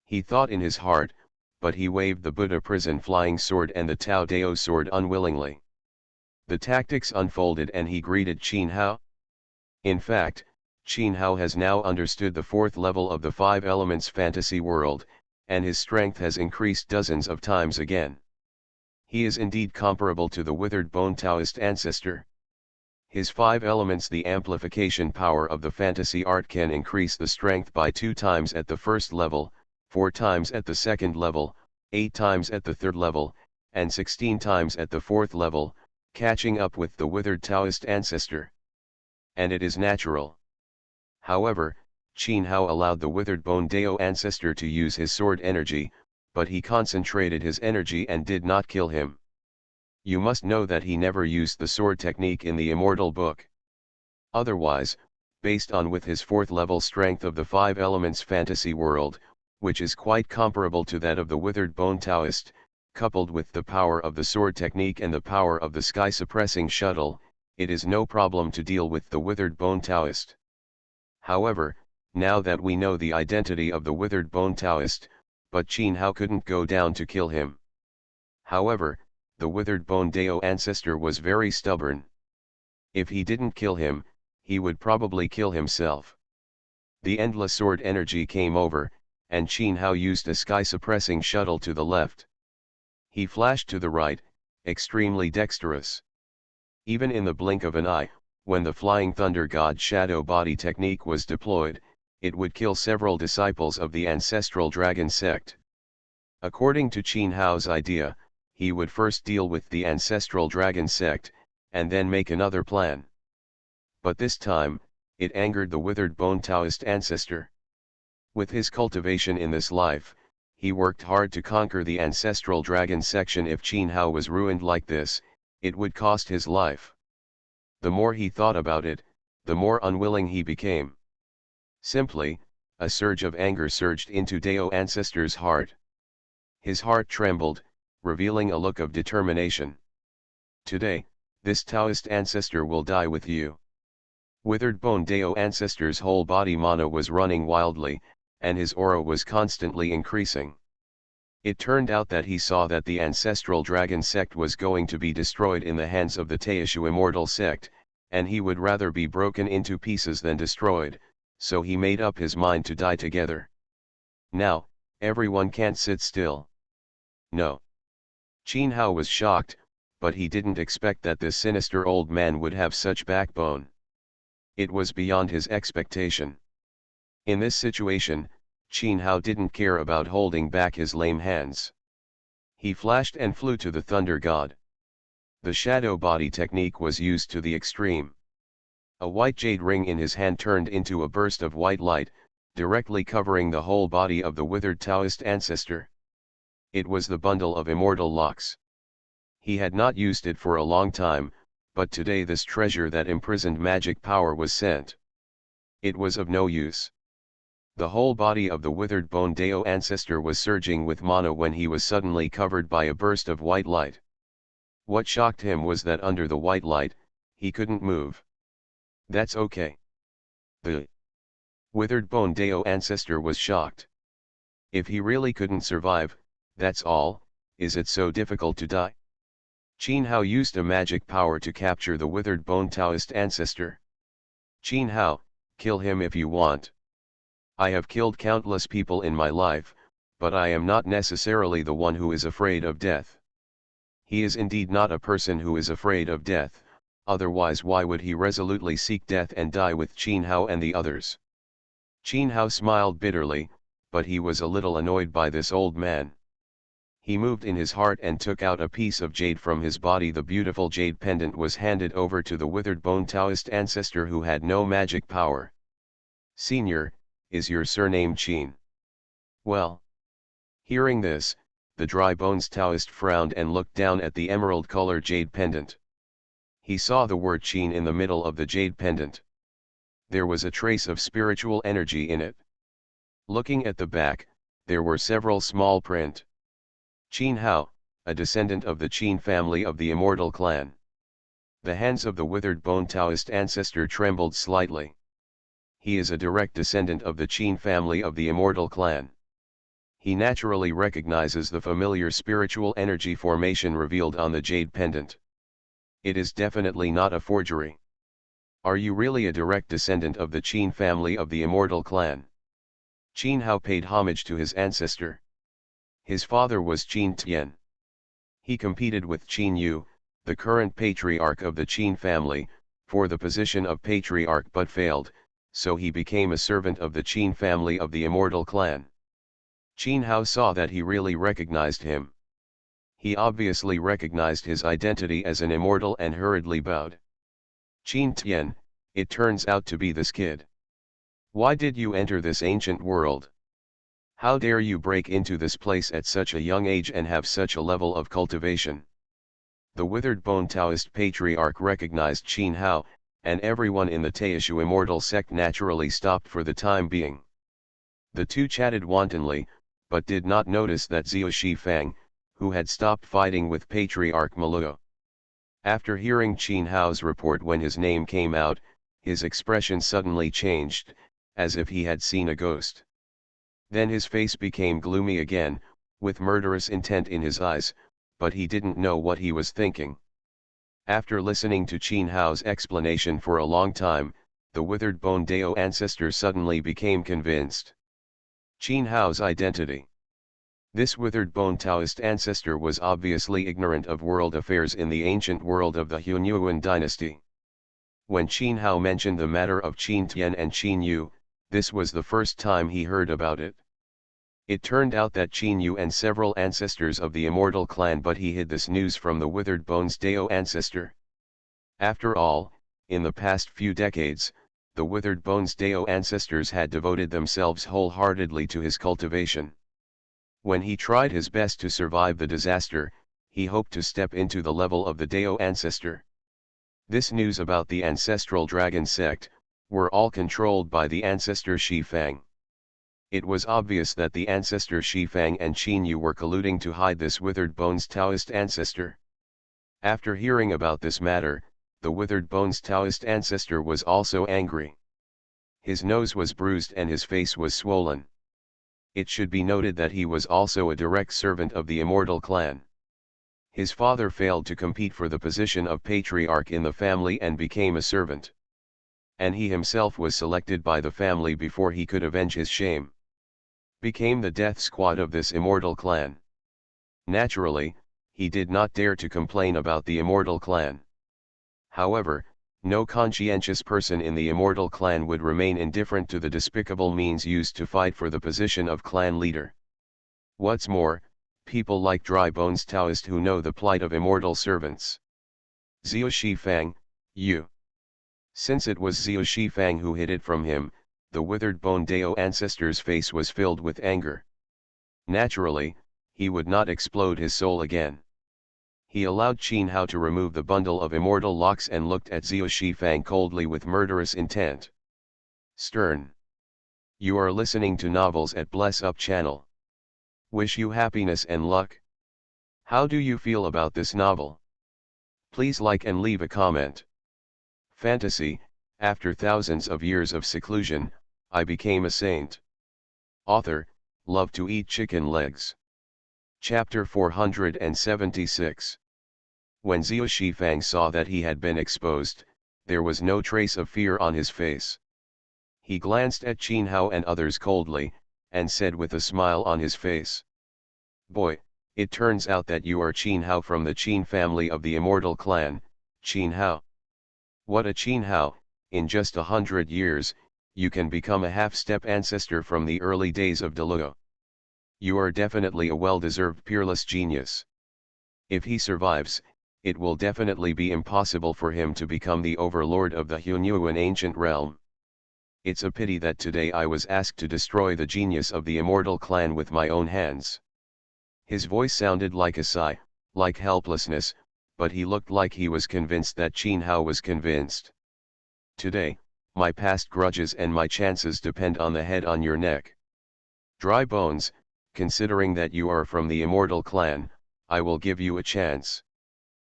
He thought in his heart, but he waved the Buddha prison flying sword and the Tao Dao sword unwillingly. The tactics unfolded and he greeted Qin Hao. In fact, Qin Hao has now understood the 4th level of the 5 elements fantasy world, and his strength has increased dozens of times again. He is indeed comparable to the withered bone Taoist ancestor. His 5 elements, the amplification power of the fantasy art, can increase the strength by 2 times at the 1st level, 4 times at the 2nd level, 8 times at the 3rd level, and 16 times at the 4th level, catching up with the withered Taoist ancestor. And it is natural. However, Qin Hao allowed the withered bone Dao ancestor to use his sword energy, but he concentrated his energy and did not kill him. You must know that he never used the sword technique in the immortal book. Otherwise, based on with his 4th level strength of the 5 elements fantasy world, which is quite comparable to that of the withered bone Taoist, coupled with the power of the sword technique and the power of the sky-suppressing shuttle, it is no problem to deal with the withered bone Taoist. However, now that we know the identity of the withered bone Taoist, but Qin Hao couldn't go down to kill him. However, the withered bone Dao ancestor was very stubborn. If he didn't kill him, he would probably kill himself. The endless sword energy came over, and Qin Hao used a sky-suppressing shuttle to the left. He flashed to the right, extremely dexterous. Even in the blink of an eye, when the Flying Thunder God shadow body technique was deployed, it would kill several disciples of the ancestral dragon sect. According to Qin Hao's idea, he would first deal with the ancestral dragon sect, and then make another plan. But this time, it angered the withered bone Taoist ancestor. With his cultivation in this life, he worked hard to conquer the ancestral dragon section. If Qin Hao was ruined like this, it would cost his life. The more he thought about it, the more unwilling he became. Simply, a surge of anger surged into Dao ancestor's heart. His heart trembled, revealing a look of determination. Today, this Taoist ancestor will die with you. Withered bone Dao ancestor's whole body mana was running wildly, and his aura was constantly increasing. It turned out that he saw that the ancestral dragon sect was going to be destroyed in the hands of the Taishu immortal sect, and he would rather be broken into pieces than destroyed, so he made up his mind to die together. Now, everyone can't sit still. No. Qin Hao was shocked, but he didn't expect that this sinister old man would have such backbone. It was beyond his expectation. In this situation, Qin Hao didn't care about holding back his lame hands. He flashed and flew to the Thunder God. The shadow body technique was used to the extreme. A white jade ring in his hand turned into a burst of white light, directly covering the whole body of the withered Taoist ancestor. It was the bundle of immortal locks. He had not used it for a long time, but today this treasure that imprisoned magic power was sent. It was of no use. The whole body of the withered bone Dao ancestor was surging with mana when he was suddenly covered by a burst of white light. What shocked him was that under the white light, he couldn't move. That's okay. The withered bone Dao ancestor was shocked. If he really couldn't survive, that's all, is it so difficult to die? Qin Hao used a magic power to capture the withered bone Taoist ancestor. Qin Hao, kill him if you want. I have killed countless people in my life, but I am not necessarily the one who is afraid of death. He is indeed not a person who is afraid of death, otherwise why would he resolutely seek death and die with Qin Hao and the others? Qin Hao smiled bitterly, but he was a little annoyed by this old man. He moved in his heart and took out a piece of jade from his body. The beautiful jade pendant was handed over to the withered bone Taoist ancestor who had no magic power. Senior, is your surname Qin? Well. Hearing this, the dry bones Taoist frowned and looked down at the emerald-colored jade pendant. He saw the word Qin in the middle of the jade pendant. There was a trace of spiritual energy in it. Looking at the back, there were several small print. Qin Hao, a descendant of the Qin family of the immortal clan. The hands of the withered bone Taoist ancestor trembled slightly. He is a direct descendant of the Qin family of the immortal clan. He naturally recognizes the familiar spiritual energy formation revealed on the jade pendant. It is definitely not a forgery. Are you really a direct descendant of the Qin family of the immortal clan? Qin Hao paid homage to his ancestor. His father was Qin Tian. He competed with Qin Yu, the current patriarch of the Qin family, for the position of patriarch but failed, so he became a servant of the Qin family of the immortal clan. Qin Hao saw that he really recognized him. He obviously recognized his identity as an immortal and hurriedly bowed. Qin Tian, it turns out to be this kid. Why did you enter this ancient world? How dare you break into this place at such a young age and have such a level of cultivation? The withered bone Taoist patriarch recognized Qin Hao, and everyone in the Taishu immortal sect naturally stopped for the time being. The two chatted wantonly, but did not notice that Xiao Shifang, who had stopped fighting with Patriarch Maluo. After hearing Qin Hao's report when his name came out, his expression suddenly changed, as if he had seen a ghost. Then his face became gloomy again, with murderous intent in his eyes, but he didn't know what he was thinking. After listening to Qin Hao's explanation for a long time, the withered bone Dao ancestor suddenly became convinced. Qin Hao's identity. This withered bone Taoist ancestor was obviously ignorant of world affairs in the ancient world of the Hunyuan dynasty. When Qin Hao mentioned the matter of Qin Tian and Qin Yu, this was the first time he heard about it. It turned out that Qin Yu and several ancestors of the immortal clan, but he hid this news from the withered bones Dao ancestor. After all, in the past few decades, the withered bones Dao ancestors had devoted themselves wholeheartedly to his cultivation. When he tried his best to survive the disaster, he hoped to step into the level of the Dao ancestor. This news about the ancestral dragon sect were all controlled by the ancestor Shi Fang. It was obvious that the ancestor Shi Fang and Qin Yu were colluding to hide this withered bones Taoist ancestor. After hearing about this matter, the withered bones Taoist ancestor was also angry. His nose was bruised and his face was swollen. It should be noted that he was also a direct servant of the immortal clan. His father failed to compete for the position of patriarch in the family and became a servant. And he himself was selected by the family before he could avenge his shame. Became the death squad of this immortal clan. Naturally, he did not dare to complain about the immortal clan. However, no conscientious person in the immortal clan would remain indifferent to the despicable means used to fight for the position of clan leader. What's more, people like Dry Bones Taoist who know the plight of immortal servants. Xiao Shifang, Yu. Since it was Xiao Shifang who hid it from him, the withered bone Dao ancestor's face was filled with anger. Naturally, he would not explode his soul again. He allowed Qin Hao to remove the bundle of immortal locks and looked at Xiao Shifang coldly with murderous intent. Stern. You are listening to Novels at Bless Up channel. Wish you happiness and luck. How do you feel about this novel? Please like and leave a comment. Fantasy, after thousands of years of seclusion, I became a saint. Author, love to eat chicken legs. Chapter 476. When Xiao Shifang saw that he had been exposed, there was no trace of fear on his face. He glanced at Qin Hao and others coldly, and said with a smile on his face, "Boy, it turns out that you are Qin Hao from the Qin family of the immortal clan, Qin Hao. What a Qin Hao, in just 100 years, you can become a half-step ancestor from the early days of Deluo. You are definitely a well-deserved peerless genius. If he survives, it will definitely be impossible for him to become the overlord of the Hunyuan ancient realm. It's a pity that today I was asked to destroy the genius of the immortal clan with my own hands." His voice sounded like a sigh, like helplessness, but he looked like he was convinced that Qin Hao was convinced. "Today, my past grudges and my chances depend on the head on your neck. Dry Bones, considering that you are from the immortal clan, I will give you a chance.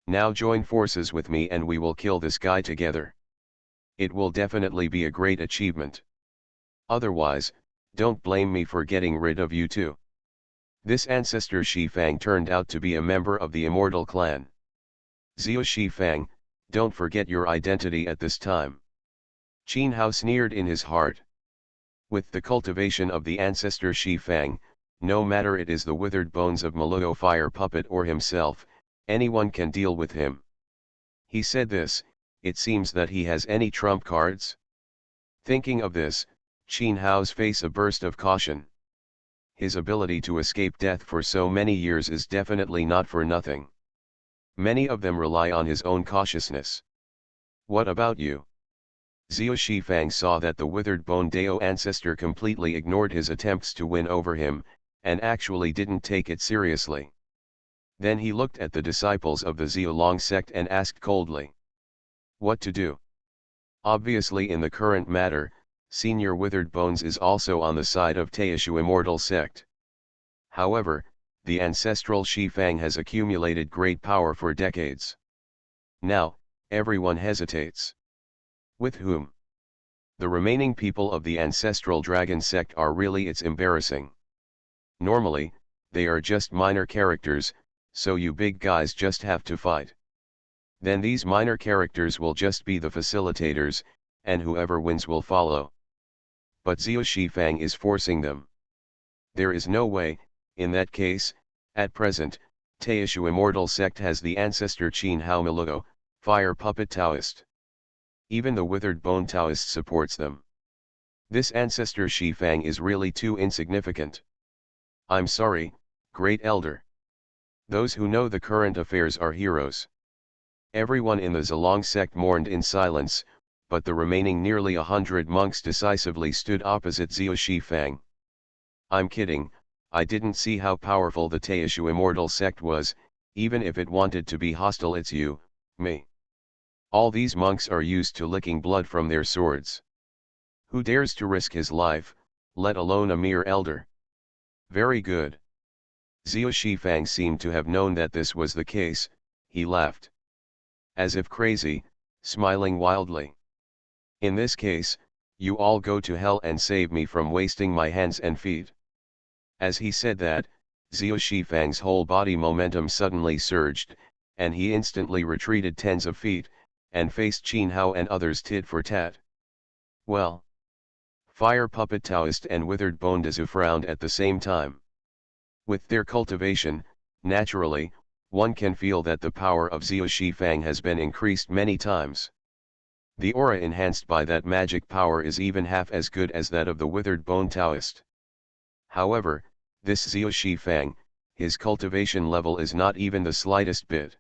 Now join forces with me and we will kill this guy together. It will definitely be a great achievement. Otherwise, don't blame me for getting rid of you too." This ancestor Shi Fang turned out to be a member of the immortal clan. "Xiao Shi Fang, don't forget your identity at this time." Qin Hao sneered in his heart. With the cultivation of the ancestor Shi Fang, no matter it is the withered bones of Maluo Fire Puppet or himself, anyone can deal with him. He said this, it seems that he has any trump cards? Thinking of this, Qin Hao's face a burst of caution. His ability to escape death for so many years is definitely not for nothing. Many of them rely on his own cautiousness. What about you? Xiao Shifang saw that the withered bone Dao ancestor completely ignored his attempts to win over him, and actually didn't take it seriously. Then he looked at the disciples of the Xiao Long sect and asked coldly, "What to do?" Obviously in the current matter, Senior Withered Bones is also on the side of Taishu Immortal sect. However, the ancestral Shifang has accumulated great power for decades. Now, everyone hesitates. With whom? The remaining people of the ancestral dragon sect are really it's embarrassing. Normally, they are just minor characters, so you big guys just have to fight. Then these minor characters will just be the facilitators, and whoever wins will follow. But Xiao Shifang is forcing them. There is no way, in that case, at present, Teishu Immortal Sect has the ancestor Qin Hao Miluo, Fire Puppet Taoist. Even the Withered Bone Taoist supports them. This ancestor Shifang is really too insignificant. I'm sorry, Great Elder. Those who know the current affairs are heroes. Everyone in the Zilong sect mourned in silence, but the remaining nearly 100 monks decisively stood opposite Xiao Shifang. I'm kidding, I didn't see how powerful the Teishu Immortal Sect was, even if it wanted to be hostile it's you, me. All these monks are used to licking blood from their swords. Who dares to risk his life, let alone a mere elder? Very good. Xiao Shifang seemed to have known that this was the case, he laughed. As if crazy, smiling wildly. In this case, you all go to hell and save me from wasting my hands and feet. As he said that, Xiao Shifang's whole body momentum suddenly surged, and he instantly retreated tens of feet, and faced Qin Hao and others tit for tat. Well. Fire Puppet Taoist and Withered Bone Desu frowned at the same time. With their cultivation, naturally, one can feel that the power of Xiao Shifang has been increased many times. The aura enhanced by that magic power is even half as good as that of the Withered Bone Taoist. However, this Xiao Shifang, his cultivation level is not even the slightest bit.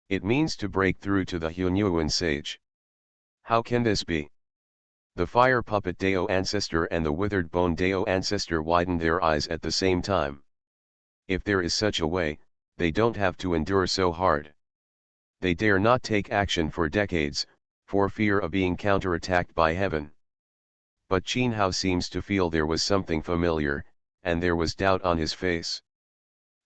It means to break through to the Hunyuan sage. How can this be? The Fire Puppet Dao ancestor and the Withered Bone Dao ancestor widened their eyes at the same time. If there is such a way, they don't have to endure so hard. They dare not take action for decades, for fear of being counterattacked by heaven. But Qin Hao seems to feel there was something familiar, and there was doubt on his face.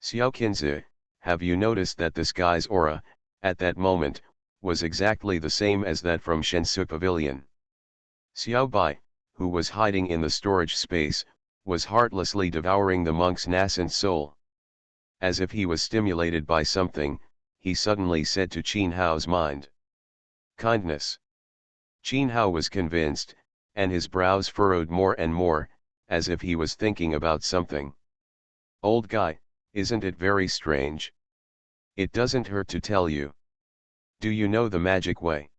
Xiao Qinzi, have you noticed that this guy's aura, at that moment, was exactly the same as that from Shensu Pavilion? Xiao Bai, who was hiding in the storage space, was heartlessly devouring the monk's nascent soul. As if he was stimulated by something, he suddenly said to Qin Hao's mind. Kindness. Qin Hao was convinced, and his brows furrowed more and more, as if he was thinking about something. Old guy, isn't it very strange? It doesn't hurt to tell you. Do you know the magic way?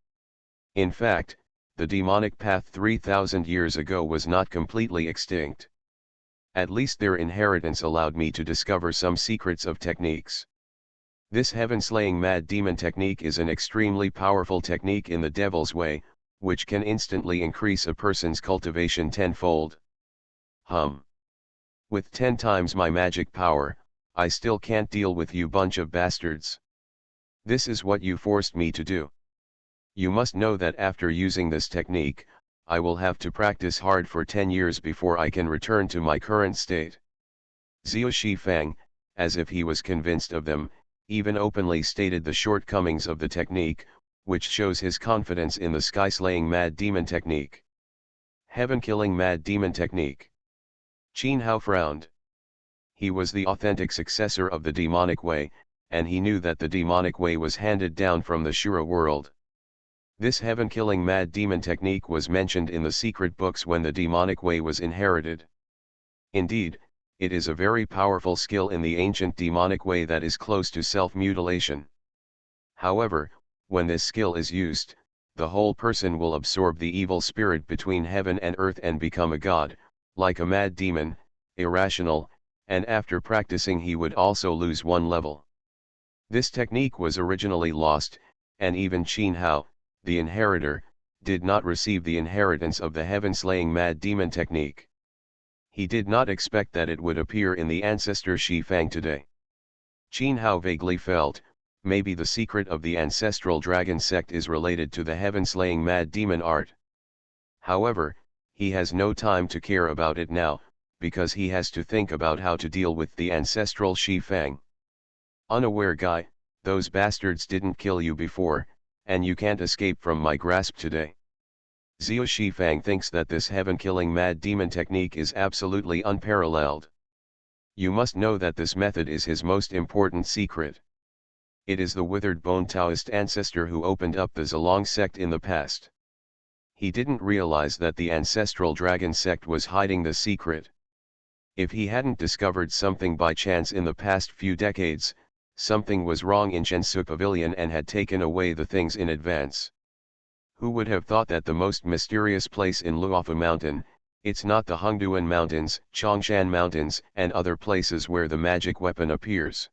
In fact, the demonic path 3,000 years ago was not completely extinct. At least their inheritance allowed me to discover some secrets of techniques. This heaven-slaying mad demon technique is an extremely powerful technique in the devil's way, which can instantly increase a person's cultivation tenfold. With 10 times my magic power, I still can't deal with you bunch of bastards. This is what you forced me to do. You must know that after using this technique, I will have to practice hard for 10 years before I can return to my current state. Xiao Shifang, as if he was convinced of them, even openly stated the shortcomings of the technique, which shows his confidence in the sky-slaying mad demon technique. Heaven-killing mad demon technique. Qin Hao frowned. He was the authentic successor of the demonic way, and he knew that the demonic way was handed down from the Shura world. This heaven-killing mad demon technique was mentioned in the secret books when the demonic way was inherited. Indeed, it is a very powerful skill in the ancient demonic way that is close to self-mutilation. However, when this skill is used, the whole person will absorb the evil spirit between heaven and earth and become a god, like a mad demon, irrational, and after practicing he would also lose one level. This technique was originally lost, and even Qin Hao, the inheritor, did not receive the inheritance of the heaven-slaying mad demon technique. He did not expect that it would appear in the ancestor Shifang today. Qin Hao vaguely felt, maybe the secret of the ancestral dragon sect is related to the heaven-slaying mad demon art. However, he has no time to care about it now, because he has to think about how to deal with the ancestral Shi Fang. Unaware guy, those bastards didn't kill you before, and you can't escape from my grasp today. Xiao Shifang thinks that this heaven-killing mad demon technique is absolutely unparalleled. You must know that this method is his most important secret. It is the withered bone Taoist ancestor who opened up the Zilong sect in the past. He didn't realize that the ancestral dragon sect was hiding the secret. If he hadn't discovered something by chance in the past few decades, something was wrong in Zhensu Pavilion and had taken away the things in advance. Who would have thought that the most mysterious place in Luofu Mountain, it's not the Hongduan Mountains, Chongshan Mountains, and other places where the magic weapon appears.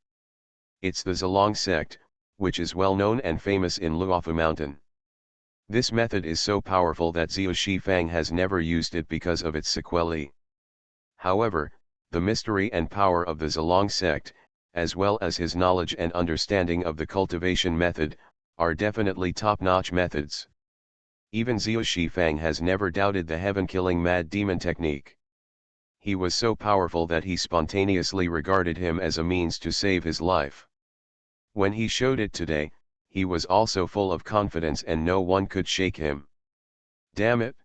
It's the Zilong sect, which is well known and famous in Luofu Mountain. This method is so powerful that Xiao Shifang has never used it because of its sequelae. However, the mystery and power of the Zilong sect, as well as his knowledge and understanding of the cultivation method, are definitely top-notch methods. Even Xiao Shifang has never doubted the heaven-killing mad demon technique. He was so powerful that he spontaneously regarded him as a means to save his life. When he showed it today, he was also full of confidence and no one could shake him. Damn it!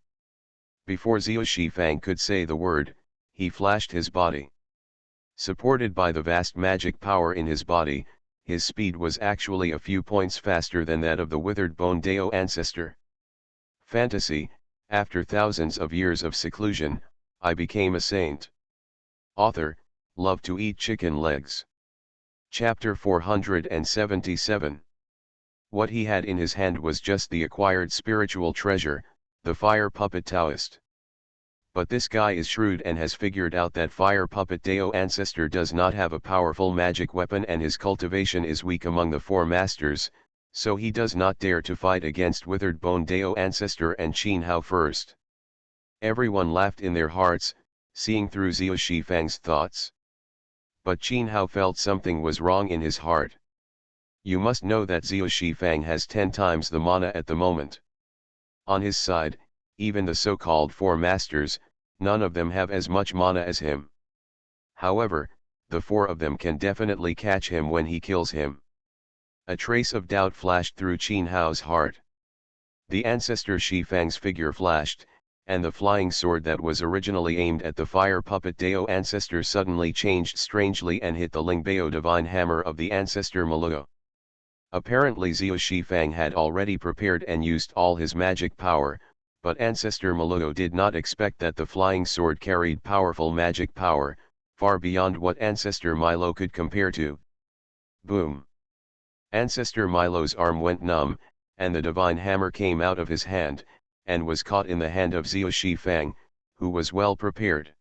Before Xiao Shifang could say the word, he flashed his body. Supported by the vast magic power in his body, his speed was actually a few points faster than that of the withered bone Dao ancestor. Fantasy, after thousands of years of seclusion, I became a saint. Author, love to eat chicken legs. Chapter 477. What he had in his hand was just the acquired spiritual treasure, the fire puppet Taoist. But this guy is shrewd and has figured out that fire puppet Dao ancestor does not have a powerful magic weapon and his cultivation is weak among the four masters, so he does not dare to fight against withered bone Dao ancestor and Qin Hao first. Everyone laughed in their hearts, seeing through Xiao Shifang's thoughts. But Qin Hao felt something was wrong in his heart. You must know that Xiao Shifang has 10 times the mana at the moment. On his side, even the so-called four masters, none of them have as much mana as him. However, the four of them can definitely catch him when he kills him. A trace of doubt flashed through Qin Hao's heart. The ancestor Shifang's figure flashed, and the flying sword that was originally aimed at the fire puppet Dao ancestor suddenly changed strangely and hit the Lingbao divine hammer of the ancestor Maluo. Apparently Xiao Shifang had already prepared and used all his magic power, but Ancestor Maluo did not expect that the flying sword carried powerful magic power, far beyond what Ancestor Milo could compare to. Boom! Ancestor Milo's arm went numb, and the divine hammer came out of his hand, and was caught in the hand of Xiao Shifang, who was well prepared.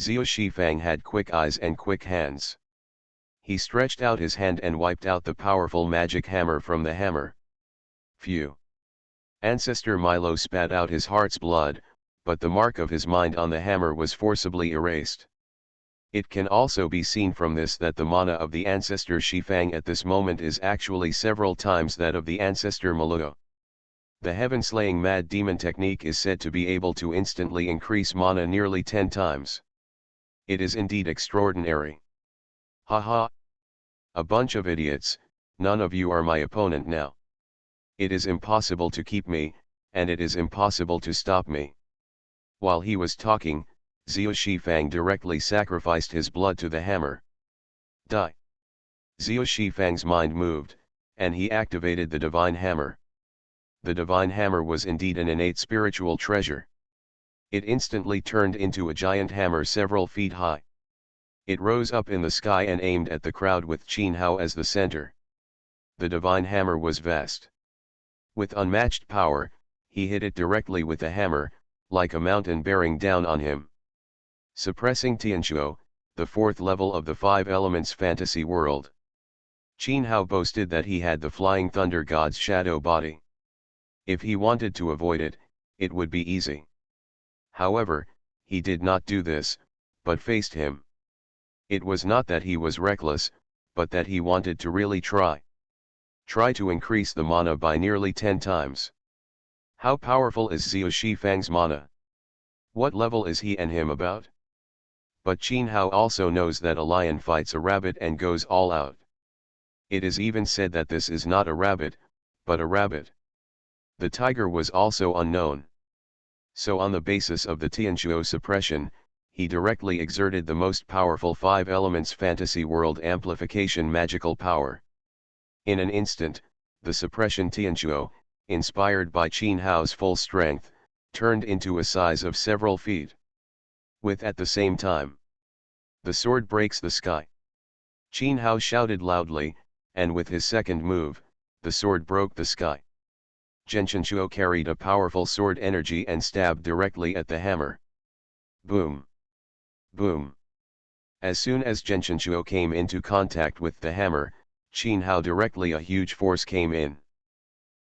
Xiao Shifang had quick eyes and quick hands. He stretched out his hand and wiped out the powerful magic hammer from the hammer. Phew! Ancestor Milo spat out his heart's blood, but the mark of his mind on the hammer was forcibly erased. It can also be seen from this that the mana of the ancestor Shifang at this moment is actually several times that of the ancestor Maluo. The heaven-slaying mad demon technique is said to be able to instantly increase mana nearly 10 times. It is indeed extraordinary. Haha! A bunch of idiots, none of you are my opponent now. It is impossible to keep me, and it is impossible to stop me. While he was talking, Xiao Shifang directly sacrificed his blood to the hammer. Die! Xiao Shifang's mind moved, and he activated the divine hammer. The divine hammer was indeed an innate spiritual treasure. It instantly turned into a giant hammer several feet high. It rose up in the sky and aimed at the crowd with Qin Hao as the center. The divine hammer was vast. With unmatched power, he hit it directly with the hammer, like a mountain bearing down on him. Suppressing Tianshuo, the fourth level of the five elements fantasy world. Qin Hao boasted that he had the flying thunder god's shadow body. If he wanted to avoid it, it would be easy. However, he did not do this, but faced him. It was not that he was reckless, but that he wanted to really try. Try to increase the mana by nearly 10 times. How powerful is Xiao Shifang's mana? What level is he and him about? But Qin Hao also knows that a lion fights a rabbit and goes all out. It is even said that this is not a rabbit, but a rabbit. The tiger was also unknown. So on the basis of the Tianquo suppression, he directly exerted the most powerful 5 elements fantasy world amplification magical power. In an instant, the suppression Tianquo, inspired by Qin Hao's full strength, turned into a size of several feet. With at the same time, the sword breaks the sky. Qin Hao shouted loudly, and with his second move, the sword broke the sky. Zhenquo carried a powerful sword energy and stabbed directly at the hammer. Boom! Boom! As soon as Zhenquo came into contact with the hammer, Qin Hao directly a huge force came in.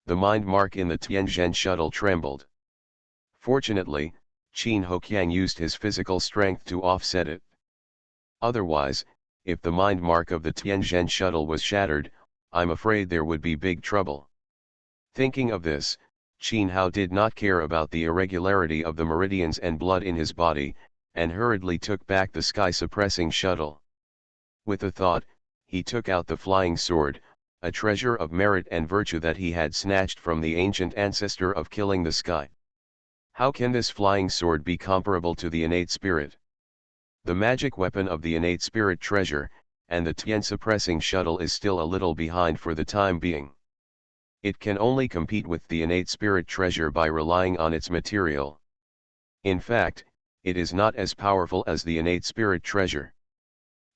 The mind mark in the Tianzhen shuttle trembled. Fortunately, Qin Hoqiang used his physical strength to offset it. Otherwise, if the mind mark of the Tianzhen shuttle was shattered, I'm afraid there would be big trouble. Thinking of this, Qin Hao did not care about the irregularity of the meridians and blood in his body, and hurriedly took back the sky-suppressing shuttle. With a thought, he took out the flying sword, a treasure of merit and virtue that he had snatched from the ancient ancestor of killing the sky. How can this flying sword be comparable to the innate spirit? The magic weapon of the innate spirit treasure, and the Tian-suppressing shuttle is still a little behind for the time being. It can only compete with the innate spirit treasure by relying on its material. In fact, it is not as powerful as the innate spirit treasure.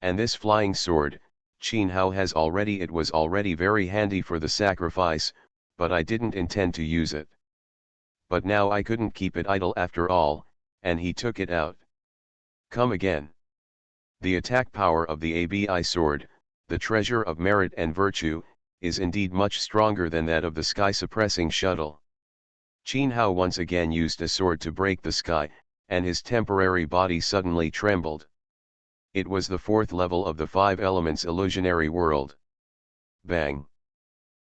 And this flying sword, Qin Hao has already. It was already very handy for the sacrifice, but I didn't intend to use it. But now I couldn't keep it idle after all, and he took it out. Come again. The attack power of the Abi sword, the treasure of merit and virtue, is indeed much stronger than that of the sky-suppressing shuttle. Qin Hao once again used a sword to break the sky, and his temporary body suddenly trembled. It was the 4th level of the 5 elements illusionary world. Bang!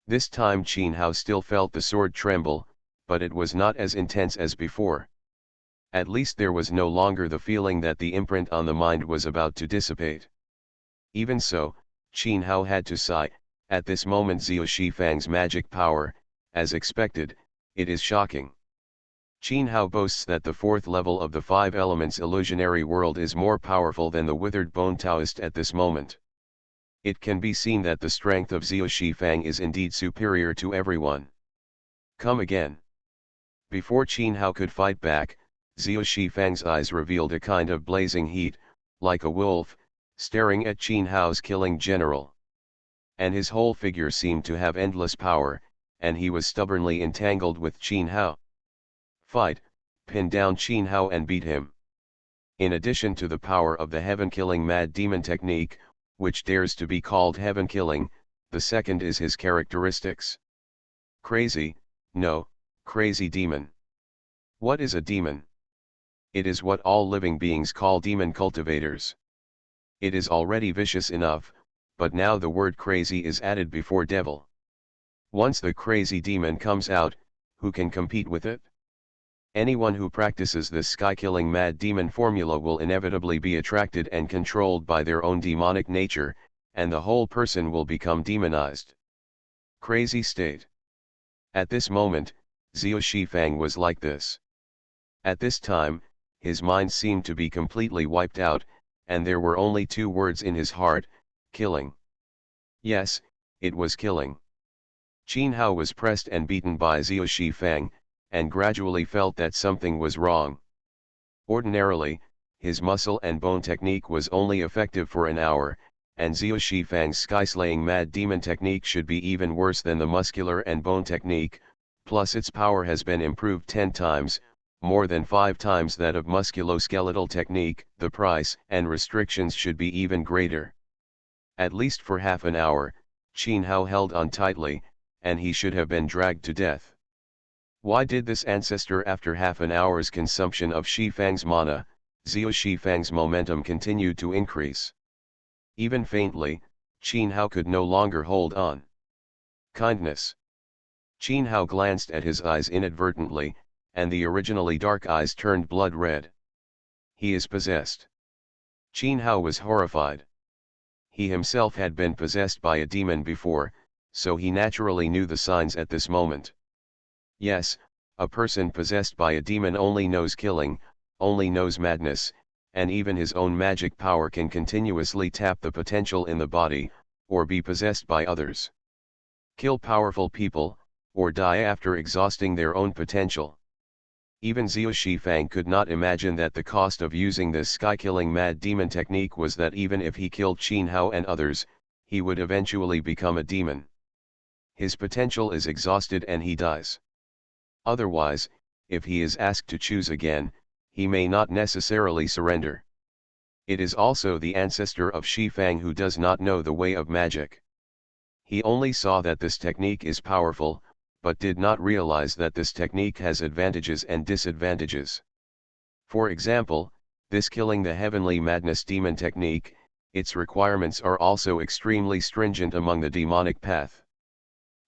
This time Qin Hao still felt the sword tremble, but it was not as intense as before. At least there was no longer the feeling that the imprint on the mind was about to dissipate. Even so, Qin Hao had to sigh. At this moment Xiao Shifang's magic power, as expected, it is shocking. Qin Hao boasts that the 4th level of the 5 elements illusionary world is more powerful than the withered bone Taoist at this moment. It can be seen that the strength of Xiao Shifang is indeed superior to everyone. Come again. Before Qin Hao could fight back, Xiao Shifang's eyes revealed a kind of blazing heat, like a wolf, staring at Qin Hao's killing general. And his whole figure seemed to have endless power, and he was stubbornly entangled with Qin Hao. Fight, pin down Qin Hao and beat him. In addition to the power of the heaven-killing mad demon technique, which dares to be called heaven-killing, the second is his characteristics. Crazy, no, crazy demon. What is a demon? It is what all living beings call demon cultivators. It is already vicious enough, but now the word crazy is added before devil. Once the crazy demon comes out, who can compete with it? Anyone who practices this sky-killing mad demon formula will inevitably be attracted and controlled by their own demonic nature, and the whole person will become demonized. Crazy state. At this moment, Xiao Shifang was like this. At this time, his mind seemed to be completely wiped out, and there were only 2 words in his heart: killing. Yes, it was killing. Qin Hao was pressed and beaten by Xiao Shifang, and gradually felt that something was wrong. Ordinarily, his muscle and bone technique was only effective for an hour, and Xiao Shifang's sky-slaying mad demon technique should be even worse than the muscular and bone technique, plus its power has been improved 10 times, more than 5 times that of musculoskeletal technique. The price and restrictions should be even greater. At least for half an hour, Qin Hao held on tightly, and he should have been dragged to death. Why did this ancestor? After half an hour's consumption of Shifang's mana, Xiao Shifang's momentum continued to increase. Even faintly, Qin Hao could no longer hold on. Kindness. Qin Hao glanced at his eyes inadvertently, and the originally dark eyes turned blood red. He is possessed. Qin Hao was horrified. He himself had been possessed by a demon before, so he naturally knew the signs at this moment. Yes, a person possessed by a demon only knows killing, only knows madness, and even his own magic power can continuously tap the potential in the body, or be possessed by others. Kill powerful people, or die after exhausting their own potential. Even Xiao Shifang could not imagine that the cost of using this sky-killing mad demon technique was that even if he killed Qin Hao and others, he would eventually become a demon. His potential is exhausted and he dies. Otherwise, if he is asked to choose again, he may not necessarily surrender. It is also the ancestor of Shifang who does not know the way of magic. He only saw that this technique is powerful, but did not realize that this technique has advantages and disadvantages. For example, this killing the heavenly madness demon technique, its requirements are also extremely stringent among the demonic path.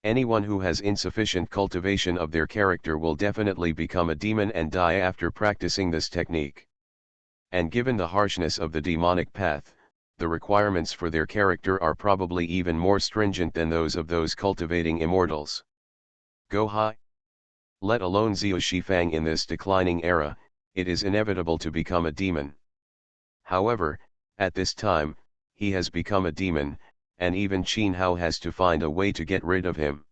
Anyone who has insufficient cultivation of their character will definitely become a demon and die after practicing this technique. And given the harshness of the demonic path, the requirements for their character are probably even more stringent than those of those cultivating immortals. Go high? Let alone Xiao Shifang in this declining era, it is inevitable to become a demon. However, at this time, he has become a demon, and even Qin Hao has to find a way to get rid of him.